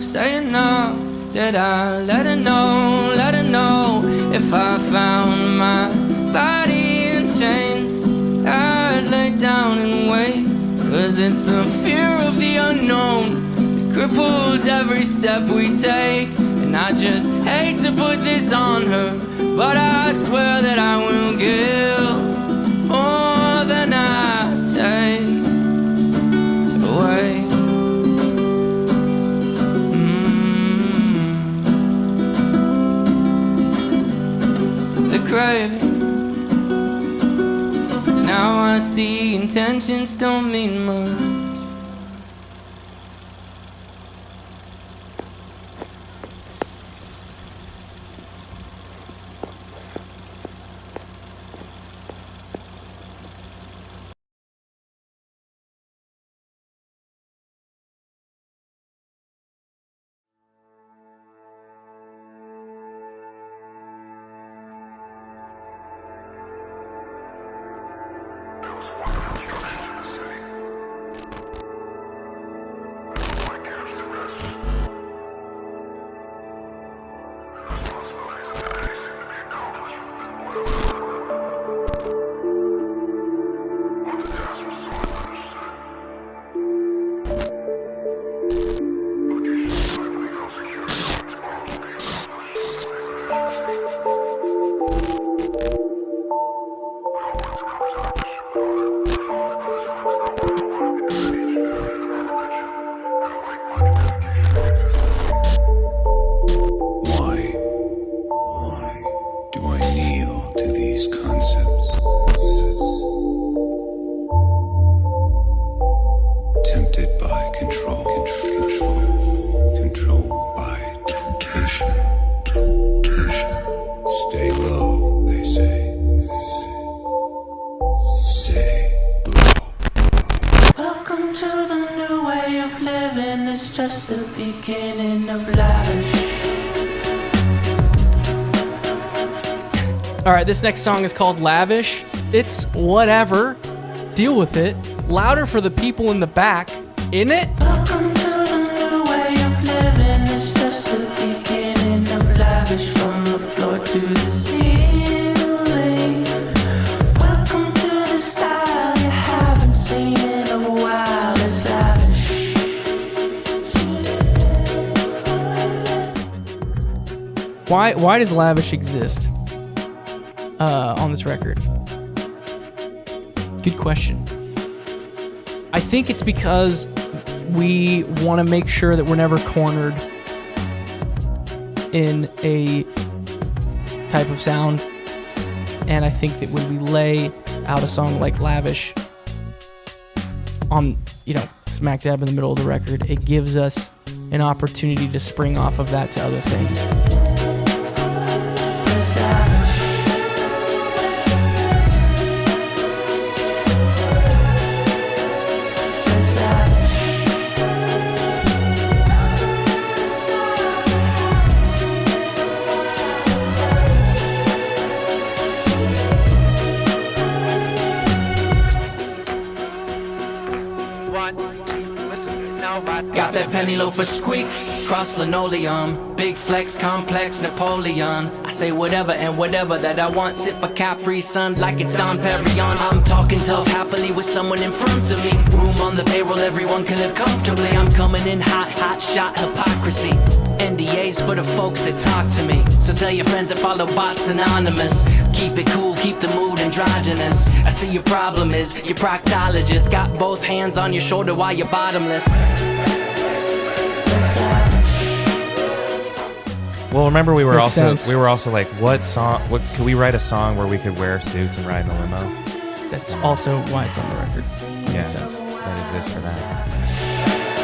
did I let her know if I found my body in chains, I'd lay down and wait, 'cause it's the fear of the unknown that cripples every step we take. And I just hate to put this on her, but I swear that I will give more than I take away. The craving. Now I see intentions don't mean much. Alright, this next song is called Lavish. It's whatever. Deal with it. Louder for the people in the back. In it? Welcome to the new way of living. It's just the beginning of lavish, from the floor to the ceiling. Welcome to the style you haven't seen in a while. It's lavish. Why does Lavish exist on this record? Good question. I think it's because we want to make sure that we're never cornered in a type of sound. And I think that when we lay out a song like Lavish on, smack dab in the middle of the record, it gives us an opportunity to spring off of that to other things. Got that penny loafer squeak, cross linoleum, big flex, complex, Napoleon. I say whatever and whatever that I want, sip a Capri Sun like it's Dom Perignon. I'm talking tough happily with someone in front of me. Room on the payroll, everyone can live comfortably. I'm coming in hot, hot shot hypocrisy. NDAs for the folks that talk to me. So tell your friends that follow bots anonymous. Keep it cool, keep the mood androgynous. I see your problem is your proctologist got both hands on your shoulder while you're bottomless. Well, remember we were Makes sense. also like, what could we write a song where we could wear suits and ride in a limo? That's also why it's on the record. Yeah, Makes sense. That exists for that.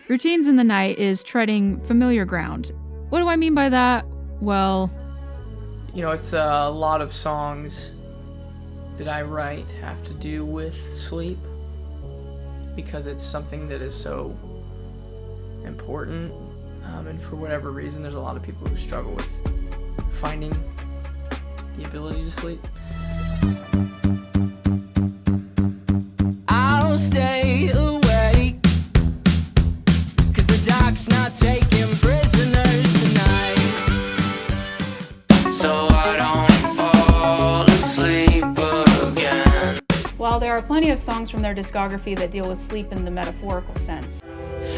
Routines in the Night is treading familiar ground. What do I mean by that? Well, You know, it's a lot of songs that I write have to do with sleep because it's something that is so important. And for whatever reason, there's a lot of people who struggle with finding the ability to sleep. I'll stay awake, 'cause the dark's not taking prisoners tonight. So I don't fall asleep again. While there are plenty of songs from their discography that deal with sleep in the metaphorical sense,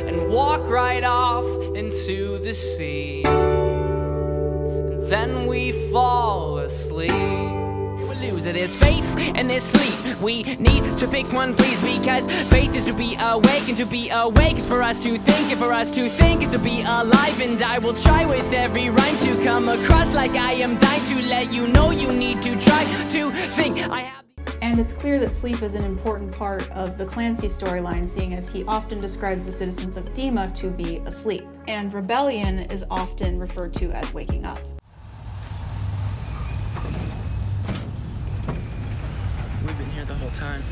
And walk right off into the sea, and then we fall asleep. We lose it. There's faith and there's sleep. We need to pick one, please, because faith is to be awake, and to be awake is for us to think, and for us to think is to be alive. And I will try with every rhyme to come across like I am dying to let you know you need to try to think. and it's clear that sleep is an important part of the Clancy storyline, seeing as he often describes the citizens of Dima to be asleep, and rebellion is often referred to as waking up. We've been here the whole time.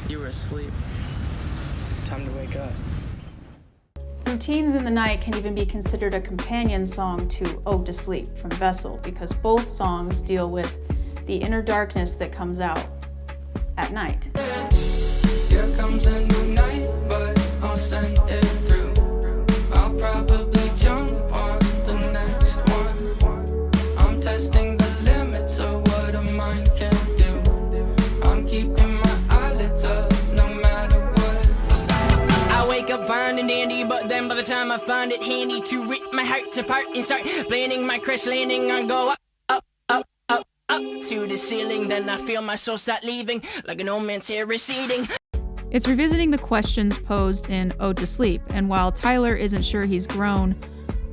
You were asleep. Time to wake up. Routines in the Night can even be considered a companion song to Ode to Sleep from Vessel, because both songs deal with the inner darkness that comes out at night. Here comes a new night, but I'll send it through. I'll probably jump on the next one. I'm testing the limits of what a mind can do. I'm keeping my eyelids up no matter what. I wake up fine and dandy, but then by the time I find it handy to rip my heart apart and start planning my crash landing, I go up to the ceiling, then I feel my soul start leaving like an old man's hair receding. it's revisiting the questions posed in Ode to Sleep, and while Tyler isn't sure he's grown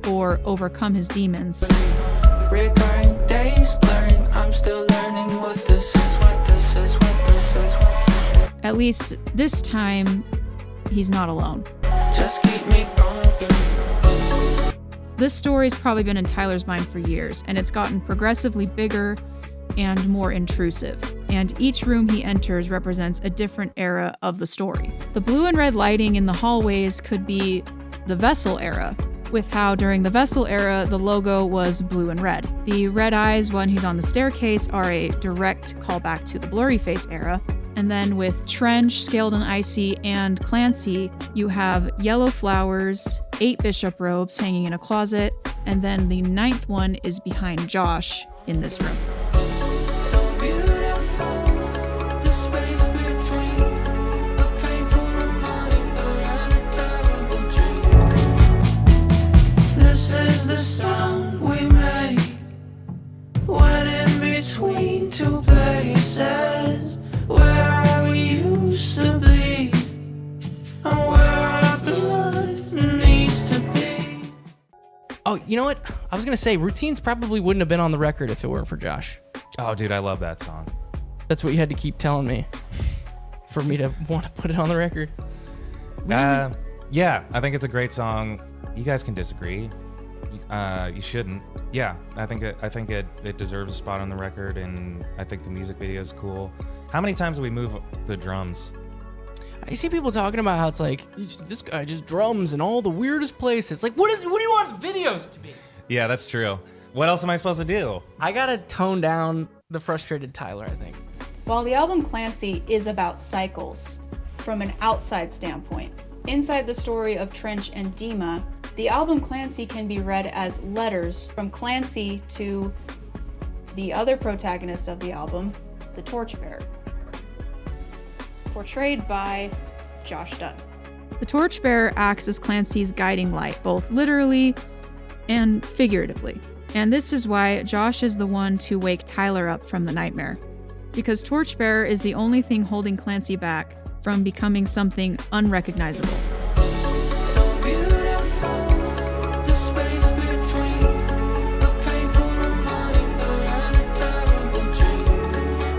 or overcome his demons, Recurring days blurring, I'm still learning what this is, what this is, what this is, what this is. At least this time, he's not alone. Just keep me going. This story's probably been in Tyler's mind for years, and it's gotten progressively bigger and more intrusive. And each room he enters represents a different era of the story. The blue and red lighting in the hallways could be the Vessel era, with how during the Vessel era, the logo was blue and red. The red eyes when he's on the staircase are a direct callback to the Blurry Face era. And then with Trench, Scaled and Icy, and Clancy, you have yellow flowers, 8 bishop robes hanging in a closet, and then the 9th one is behind Josh in this room. So beautiful, the space between a painful reminder and a terrible dream. This is the sound we make when in between two places where we used to be and where our blood needs to be. Oh, you know what? I was gonna say Routines probably wouldn't have been on the record if it weren't for Josh. Oh, dude, I love that song. That's what you had to keep telling me for me to want to put it on the record. Yeah, I think it's a great song. You guys can disagree. You shouldn't. Yeah, I think it deserves a spot on the record, and I think the music video is cool. How many times do we move the drums? I see people talking about how it's like this guy just drums in all the weirdest places. Like, what do you want videos to be? Yeah, that's true. What else am I supposed to do? I gotta tone down the frustrated Tyler, I think. While the album Clancy is about cycles from an outside standpoint, inside the story of Trench and Dima, the album Clancy can be read as letters from Clancy to the other protagonist of the album, the Torchbearer, portrayed by Josh Dunn. The Torchbearer acts as Clancy's guiding light, both literally and figuratively. And this is why Josh is the one to wake Tyler up from the nightmare. Because Torchbearer is the only thing holding Clancy back from becoming something unrecognizable. So beautiful, the space between a painful reminder and a terrible dream.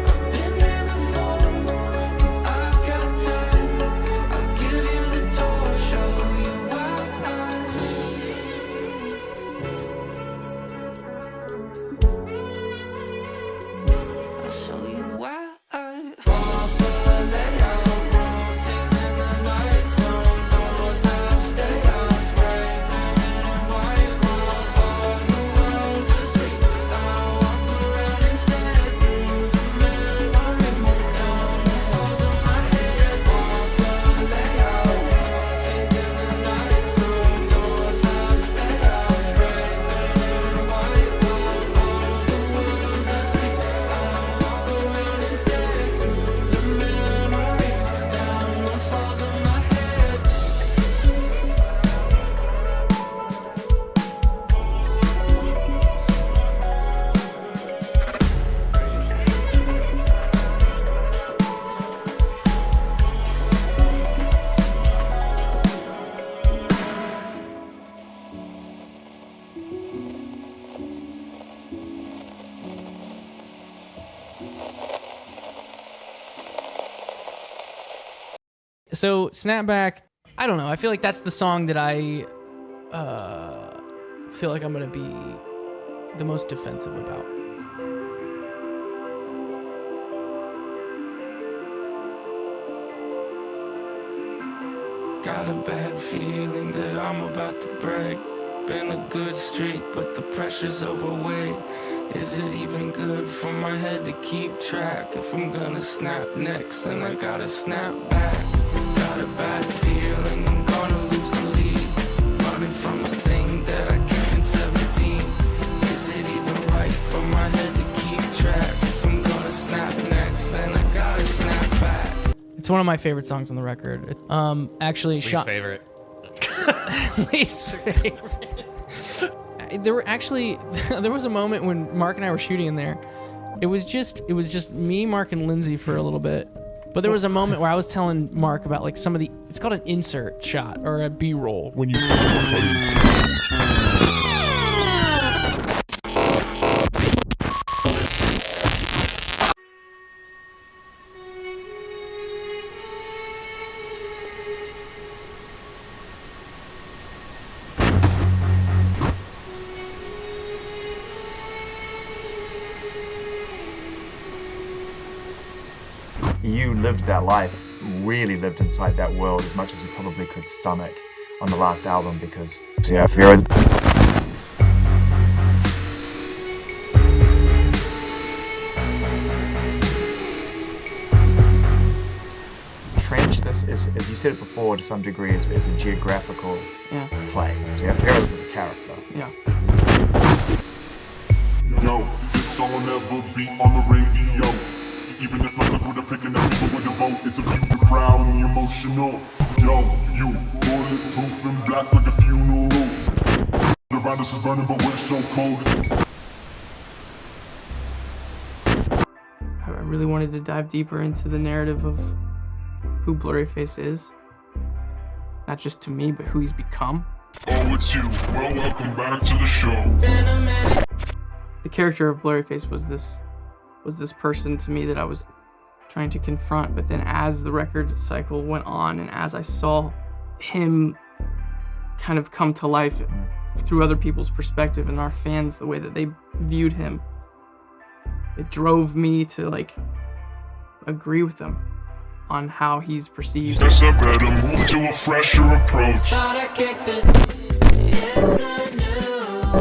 I've been here before, and I've got time. I'll give you the door, show you why. I'll show you why. So Snapback, I don't know. I feel like that's the song that I feel like I'm gonna be the most defensive about. Got a bad feeling that I'm about to break. Been a good streak, but the pressure's overweight. Is it even good for my head to keep track? If I'm gonna snap next, then I gotta snap back. Got a bad feeling I'm gonna lose the lead. Running from a thing that I kept in 17. Is it even right for my head to keep track? If I'm gonna snap next, then I gotta snap back. It's one of my favorite songs on the record. Actually, Least favorite. Least favorite. There was a moment when Mark and I were shooting in there. It was just me, Mark, and Lindsay for a little bit. But there was a moment where I was telling Mark about like some of the, it's called an insert shot or a B-roll when you You lived that life, really lived inside that world as much as you probably could stomach on the last album, because see, I fear Trench, this is, as you said it before, to some degree, is a geographical play. See, I fear was a character. Yeah. Yo, this song will never be on the radio. Even if my look would have picking up people with a vote, it's a people proud and emotional. Yo, you bulletproof and black like a funeral. Around us is burning, but we're so cold. I really wanted to dive deeper into the narrative of who Blurryface is. Not just to me, but who he's become. Oh, it's you. Well, welcome back to the show. The character of Blurryface was this person to me that I was trying to confront, but then as the record cycle went on and as I saw him kind of come to life through other people's perspective and our fans, the way that they viewed him, it drove me to like agree with them on how he's perceived. Guess I better move to a fresher approach. Thought I kicked it. It's a new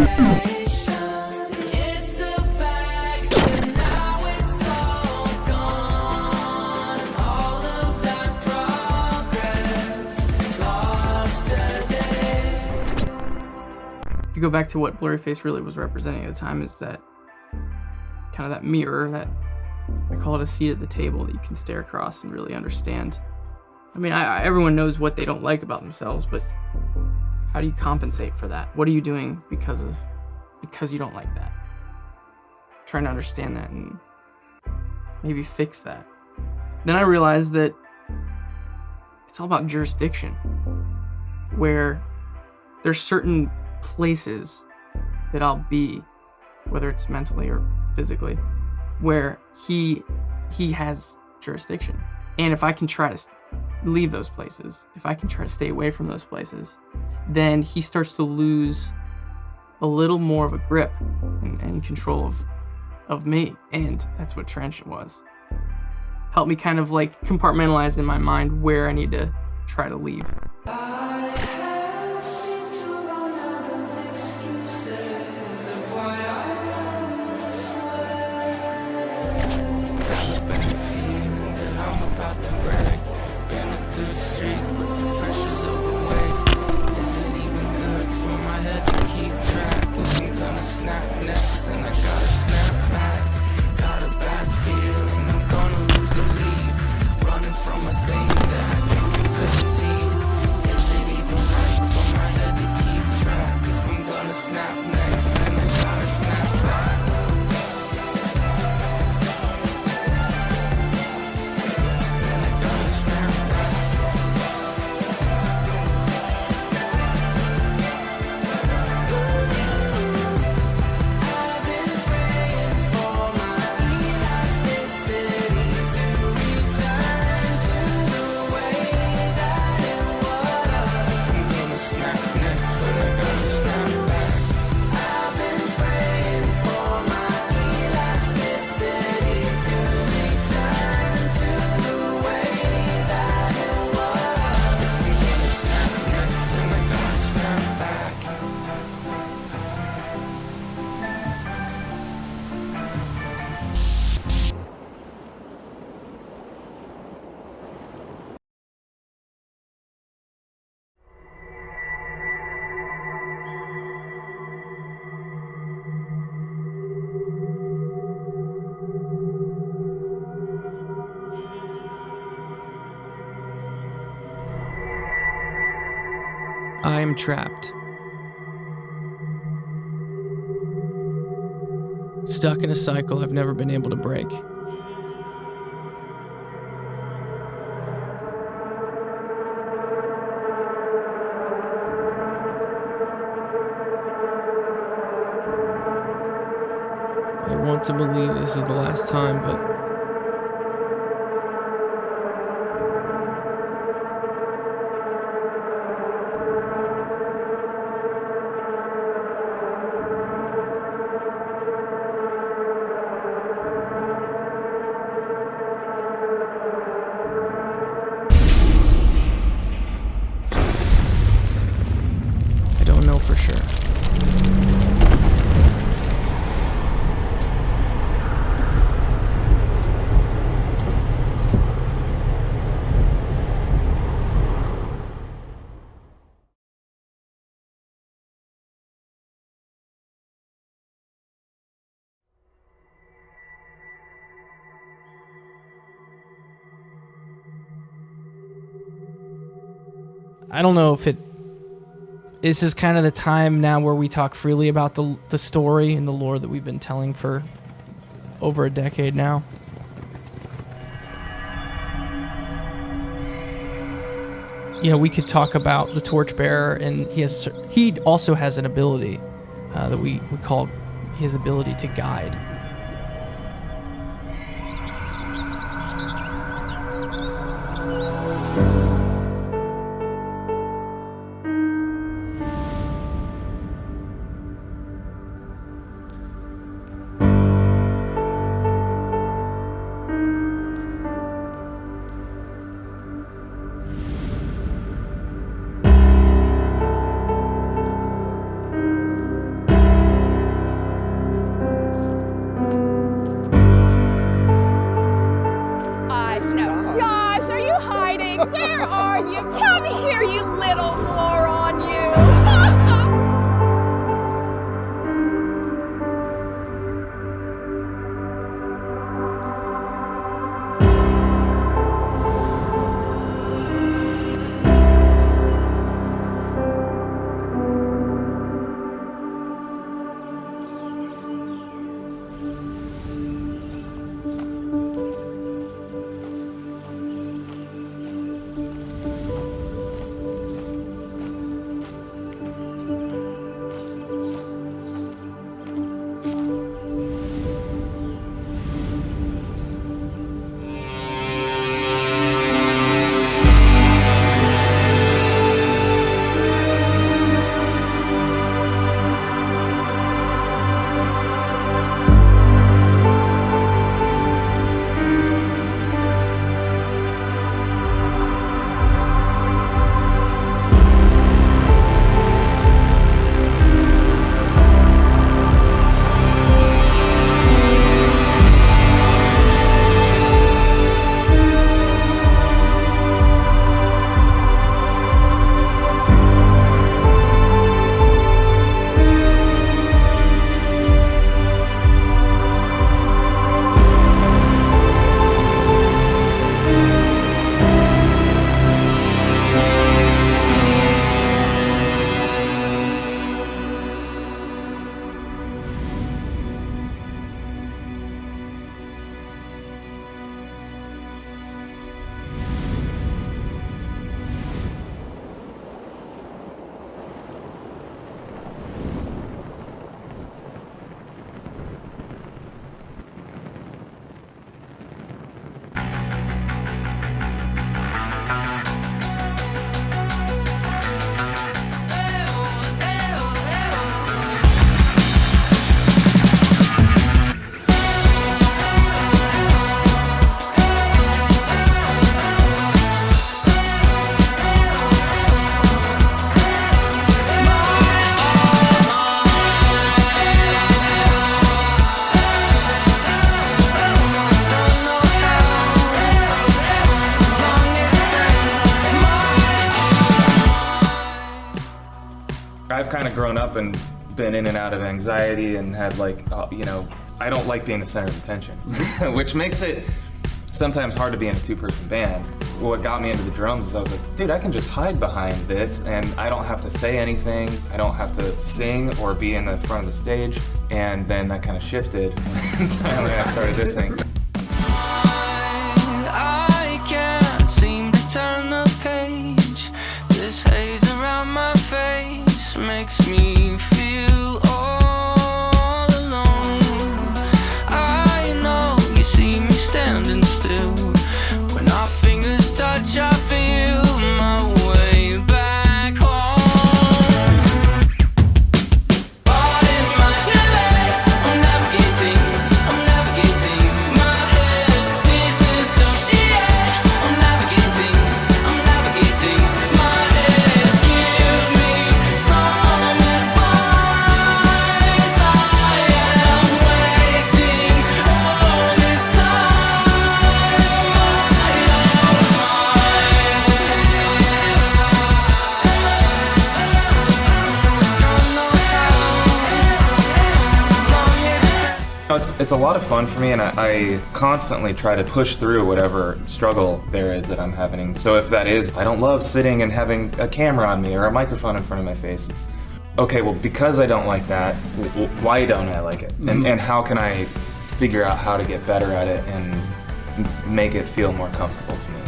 adaptation. It's a backspin, now it's all gone. All of that progress lost today. If you go back to what Blurryface really was representing at the time, is that kind of that mirror, that I call it a seat at the table that you can stare across and really understand. I mean, everyone knows what they don't like about themselves, but how do you compensate for that? What are you doing because you don't like that? Trying to understand that and maybe fix that. Then I realized that it's all about jurisdiction, where there's certain places that I'll be, whether it's mentally or physically, where he has jurisdiction. And if I can try to leave those places, if I can try to stay away from those places, then he starts to lose a little more of a grip and control of me. And that's what Trench was. Helped me kind of like compartmentalize in my mind where I need to try to leave. I am trapped. Stuck in a cycle I've never been able to break. I want to believe this is the last time, but I don't know if this is kind of the time now where we talk freely about the story and the lore that we've been telling for over a decade now. You know, we could talk about the Torchbearer, and he also has an ability that we call his ability to guide. Josh, are you hiding? Where are you? Come here, you little moron, you! I've kind of grown up and been in and out of anxiety and had I don't like being the center of attention, which makes it sometimes hard to be in a two-person band. What got me into the drums is I was like, dude, I can just hide behind this and I don't have to say anything. I don't have to sing or be in the front of the stage. And then that kind of shifted when I started this thing. I can't seem to turn the page. This haze around my face makes me feel all alone. I know you see me standing still. When our fingers touch, I feel my way back home. But in my delay, I'm navigating my It's a lot of fun for me, and I constantly try to push through whatever struggle there is that I'm having. So if that is, I don't love sitting and having a camera on me or a microphone in front of my face. It's, okay, well, because I don't like that, why don't I like it? And how can I figure out how to get better at it and make it feel more comfortable to me?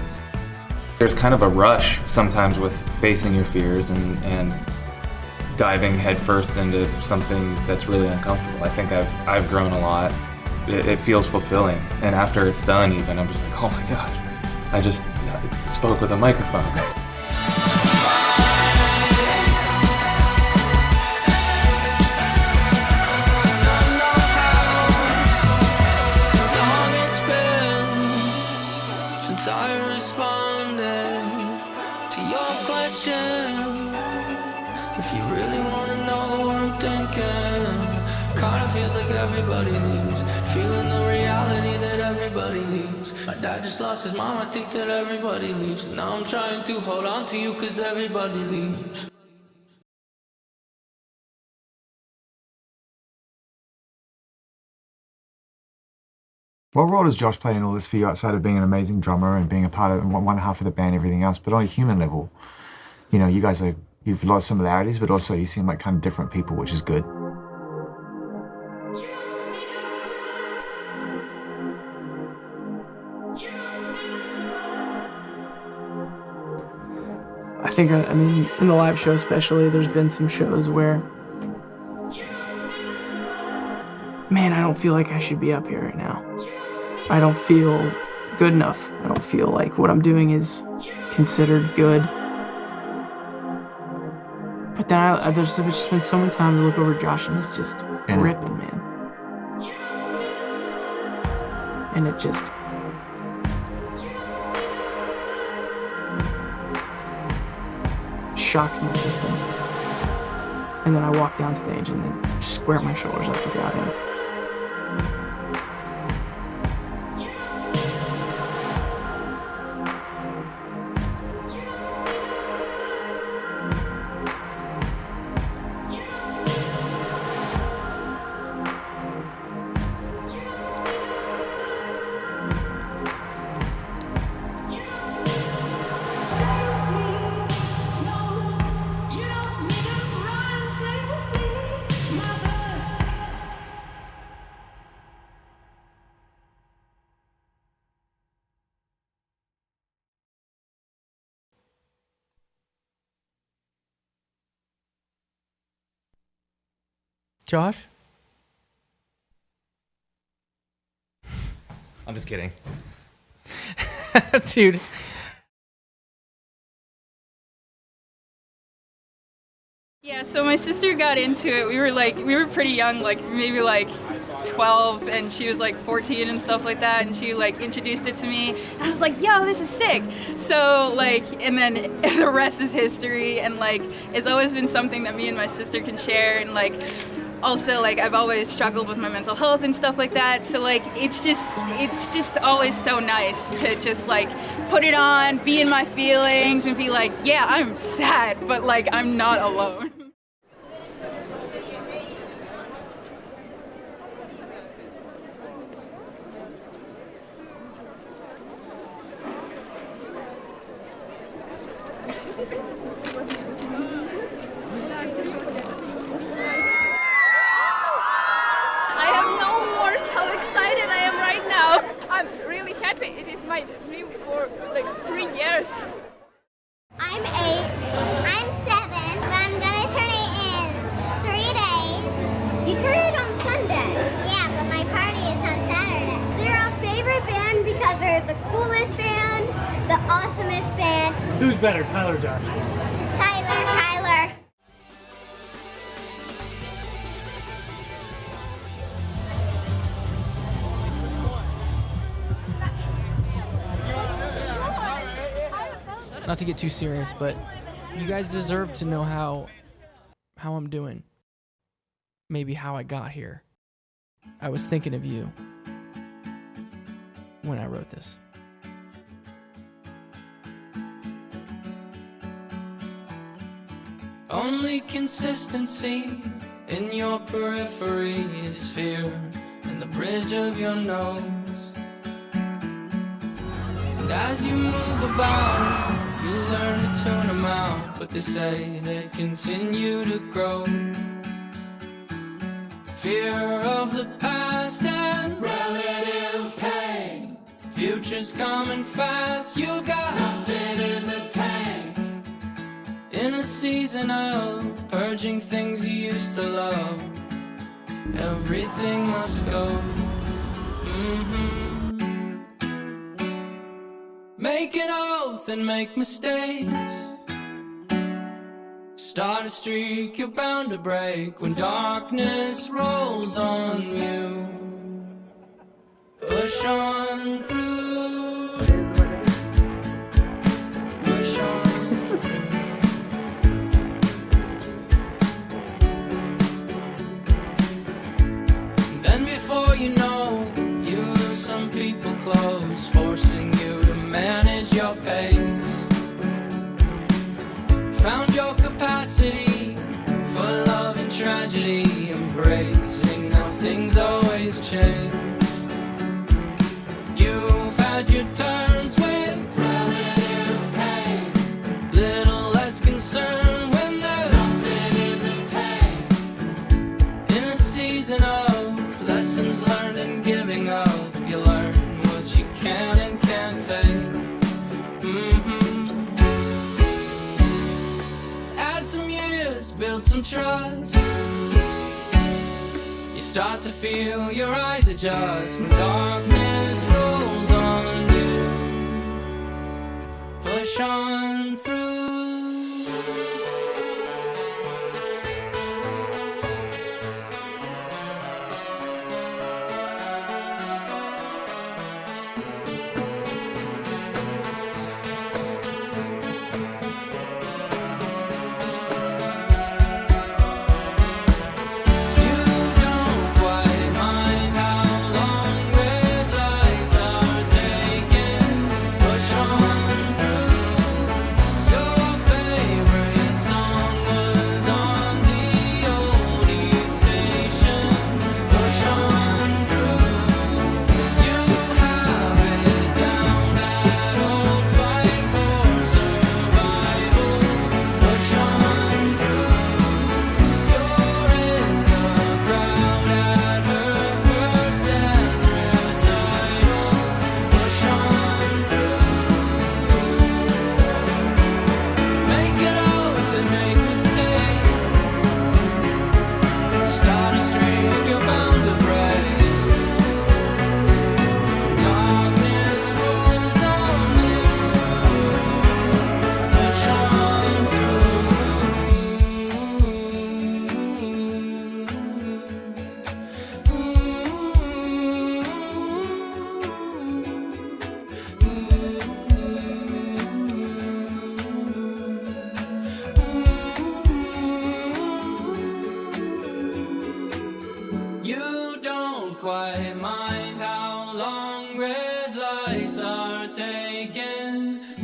There's kind of a rush sometimes with facing your fears and diving headfirst into something that's really uncomfortable. I think I've grown a lot. It feels fulfilling, and after it's done even, I'm just like, oh my god, I just spoke with a microphone. I responded to your question. If you really wanna know what I'm thinking, kinda feels like everybody leaves, feeling the reality that everybody leaves. My dad just lost his mom, I think that everybody leaves. Now I'm trying to hold on to you cause everybody leaves. What role does Josh play in all this for you outside of being an amazing drummer and being a part of one half of the band, everything else? But on a human level, you know, you guys you've a lot of similarities, but also you seem like kind of different people, which is good. I think, I mean, in the live show especially, there's been some shows where, man, I don't feel like I should be up here right now. I don't feel good enough. I don't feel like what I'm doing is considered good. But then there's just been so many times I look over at Josh and he's just ripping, man. And it just... shocks my system. And then I walk down stage and then just square my shoulders up to the audience. Josh? I'm just kidding. Dude. Yeah, so my sister got into it. We were pretty young, like maybe like 12, and she was like 14 and stuff like that, and she like introduced it to me, and I was like, yo, this is sick. So like, and then the rest is history, and like, it's always been something that me and my sister can share, and like, also like I've always struggled with my mental health and stuff like that, so like it's just always so nice to just like put it on, be in my feelings, and be like, yeah, I'm sad, but like I'm not alone. I'm really happy. It is my dream for like 3 years. I'm 8. I'm 7. But I'm gonna turn it in 3 days. You turn it on Sunday. Yeah, but my party is on Saturday. They're our favorite band because they're the coolest band, the awesomest band. Who's better, Tyler or Josh? Tyler. Not to get too serious, but you guys deserve to know how I'm doing. Maybe how I got here. I was thinking of you when I wrote this. Only consistency in your periphery is fear, and the the bridge of your nose. And as you move about, you learn to tune them out, but they say they continue to grow. Fear of the past and relative pain. Future's coming fast, you got nothing in the tank. In a season of purging things you used to love, everything must go. Make an oath and make mistakes. Start a streak you're bound to break when darkness rolls on you. Push on through. Push on through. Then before you know, you lose some people close, forcing you to manage your pace. Found your capacity for love and tragedy, embracing how things always change. You've had your turns with relative pain, little less concern when there's nothing in the tank. In a season of lessons learned and giving up, you learn what you can and can't take. Add some years, build some trust. You start to feel your eyes adjust when darkness rolls on you. Push on through.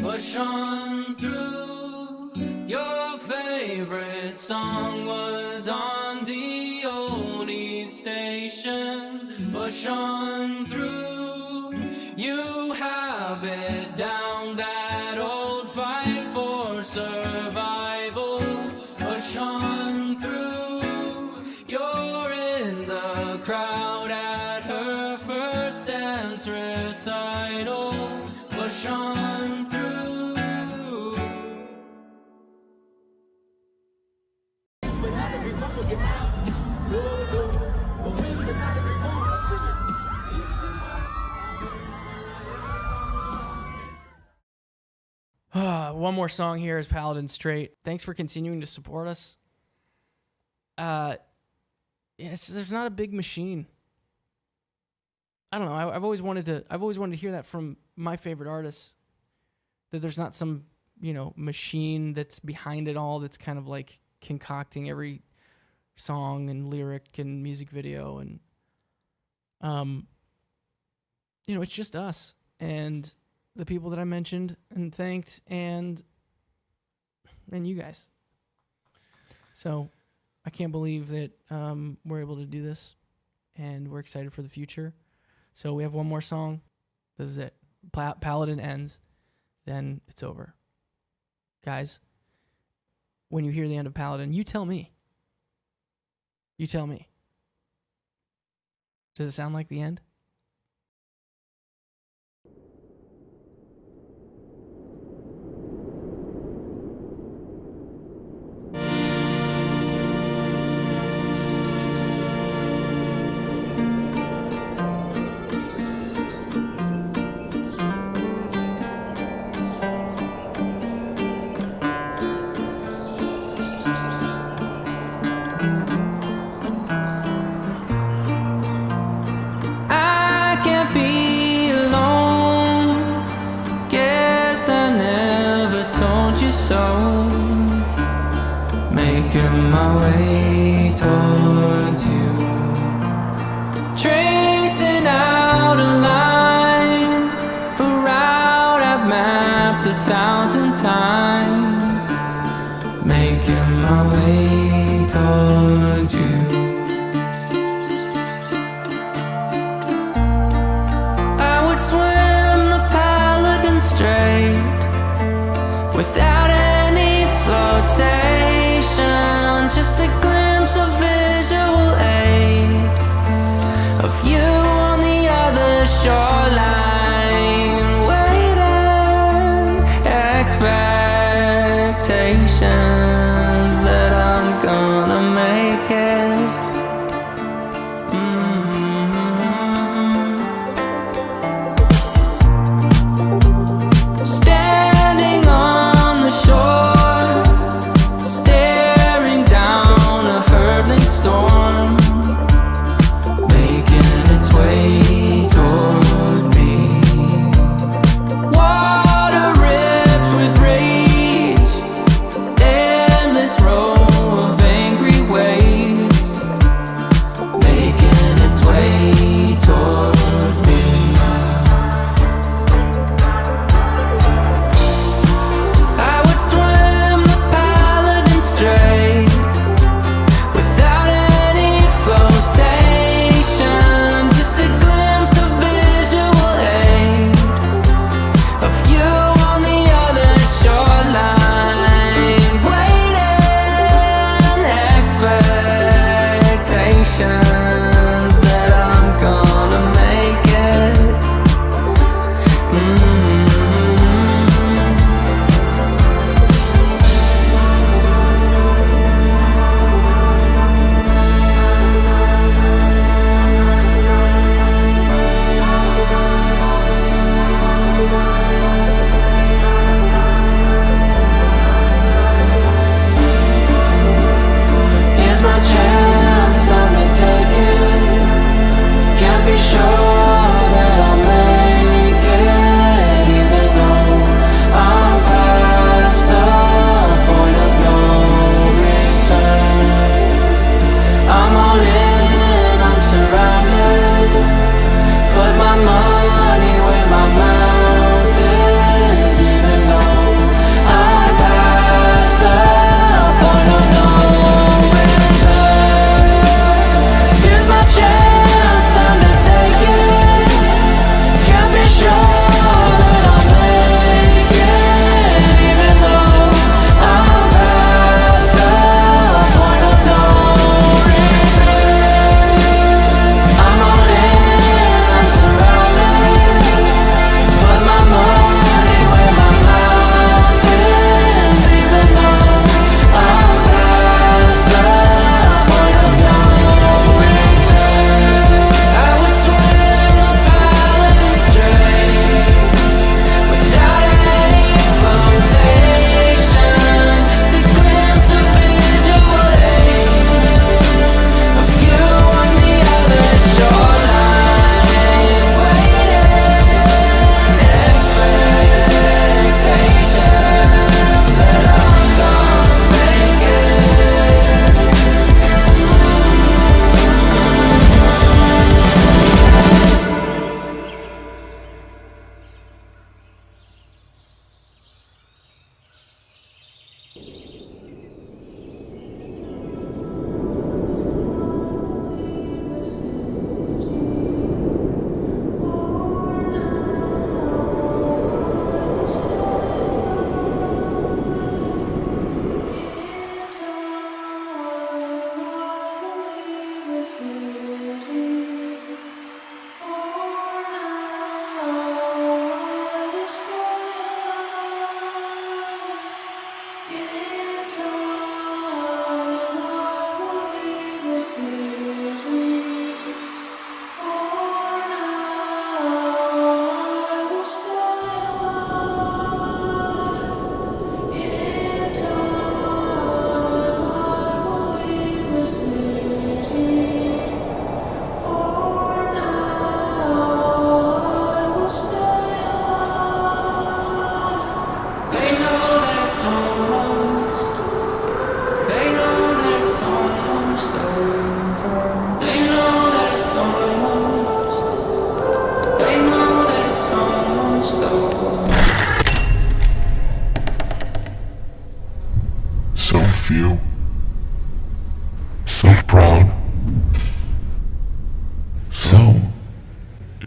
Push on through. Your favorite song was on the oldies station. Push on through. You have it down, that old fight for survival. Push on through. You're in the crowd at her first dance recital. Push on through. One more song here is Paladin Straight. Thanks for continuing to support us. There's not a big machine. I don't know. I've always wanted to hear that from my favorite artists. That there's not some, machine that's behind it all, that's kind of like concocting every song and lyric and music video, and it's just us and the people that I mentioned and thanked, and you guys. So I can't believe that we're able to do this, and we're excited for the future. So we have one more song. This is it. Paladin ends, then it's over. Guys, when you hear the end of Paladin, you tell me. You tell me. Does it sound like the end? I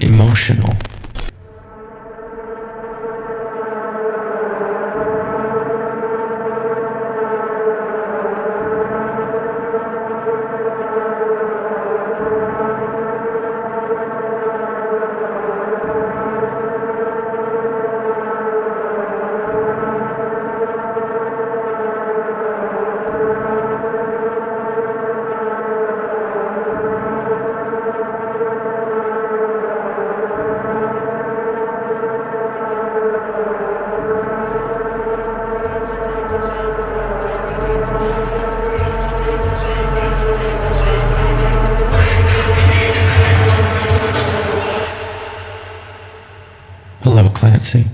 emotional. Hello, Clancy.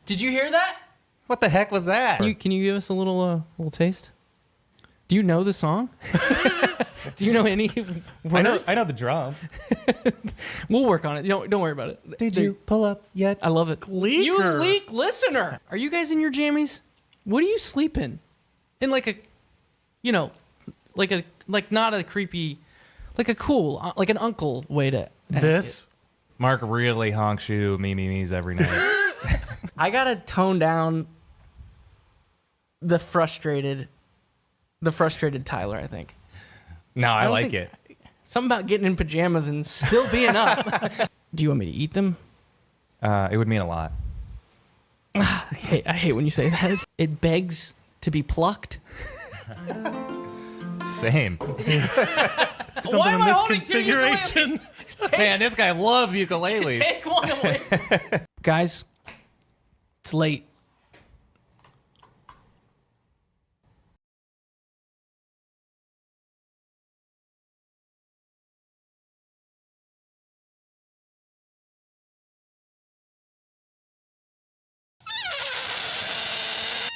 Did you hear that? What the heck was that? Can you give us a little taste? Do you know the song? Do you know any words? I know the drum. We'll work on it. Don't worry about it. Did you pull up yet? I love it. Leaker. You leak listener. Are you guys in your jammies? What do you sleep in? In like a, like not a creepy, like a cool, like an uncle way to ask This? Mark really honks you me's every night. I gotta tone down the frustrated Tyler, I think. No, I don't like think- it. Something about getting in pajamas and still being up. Do you want me to eat them? It would mean a lot. I hate when you say that. It begs to be plucked. Same. Some Why of am the I holding two misconfiguration. Man, this guy loves ukulele. Take one away. Guys, it's late.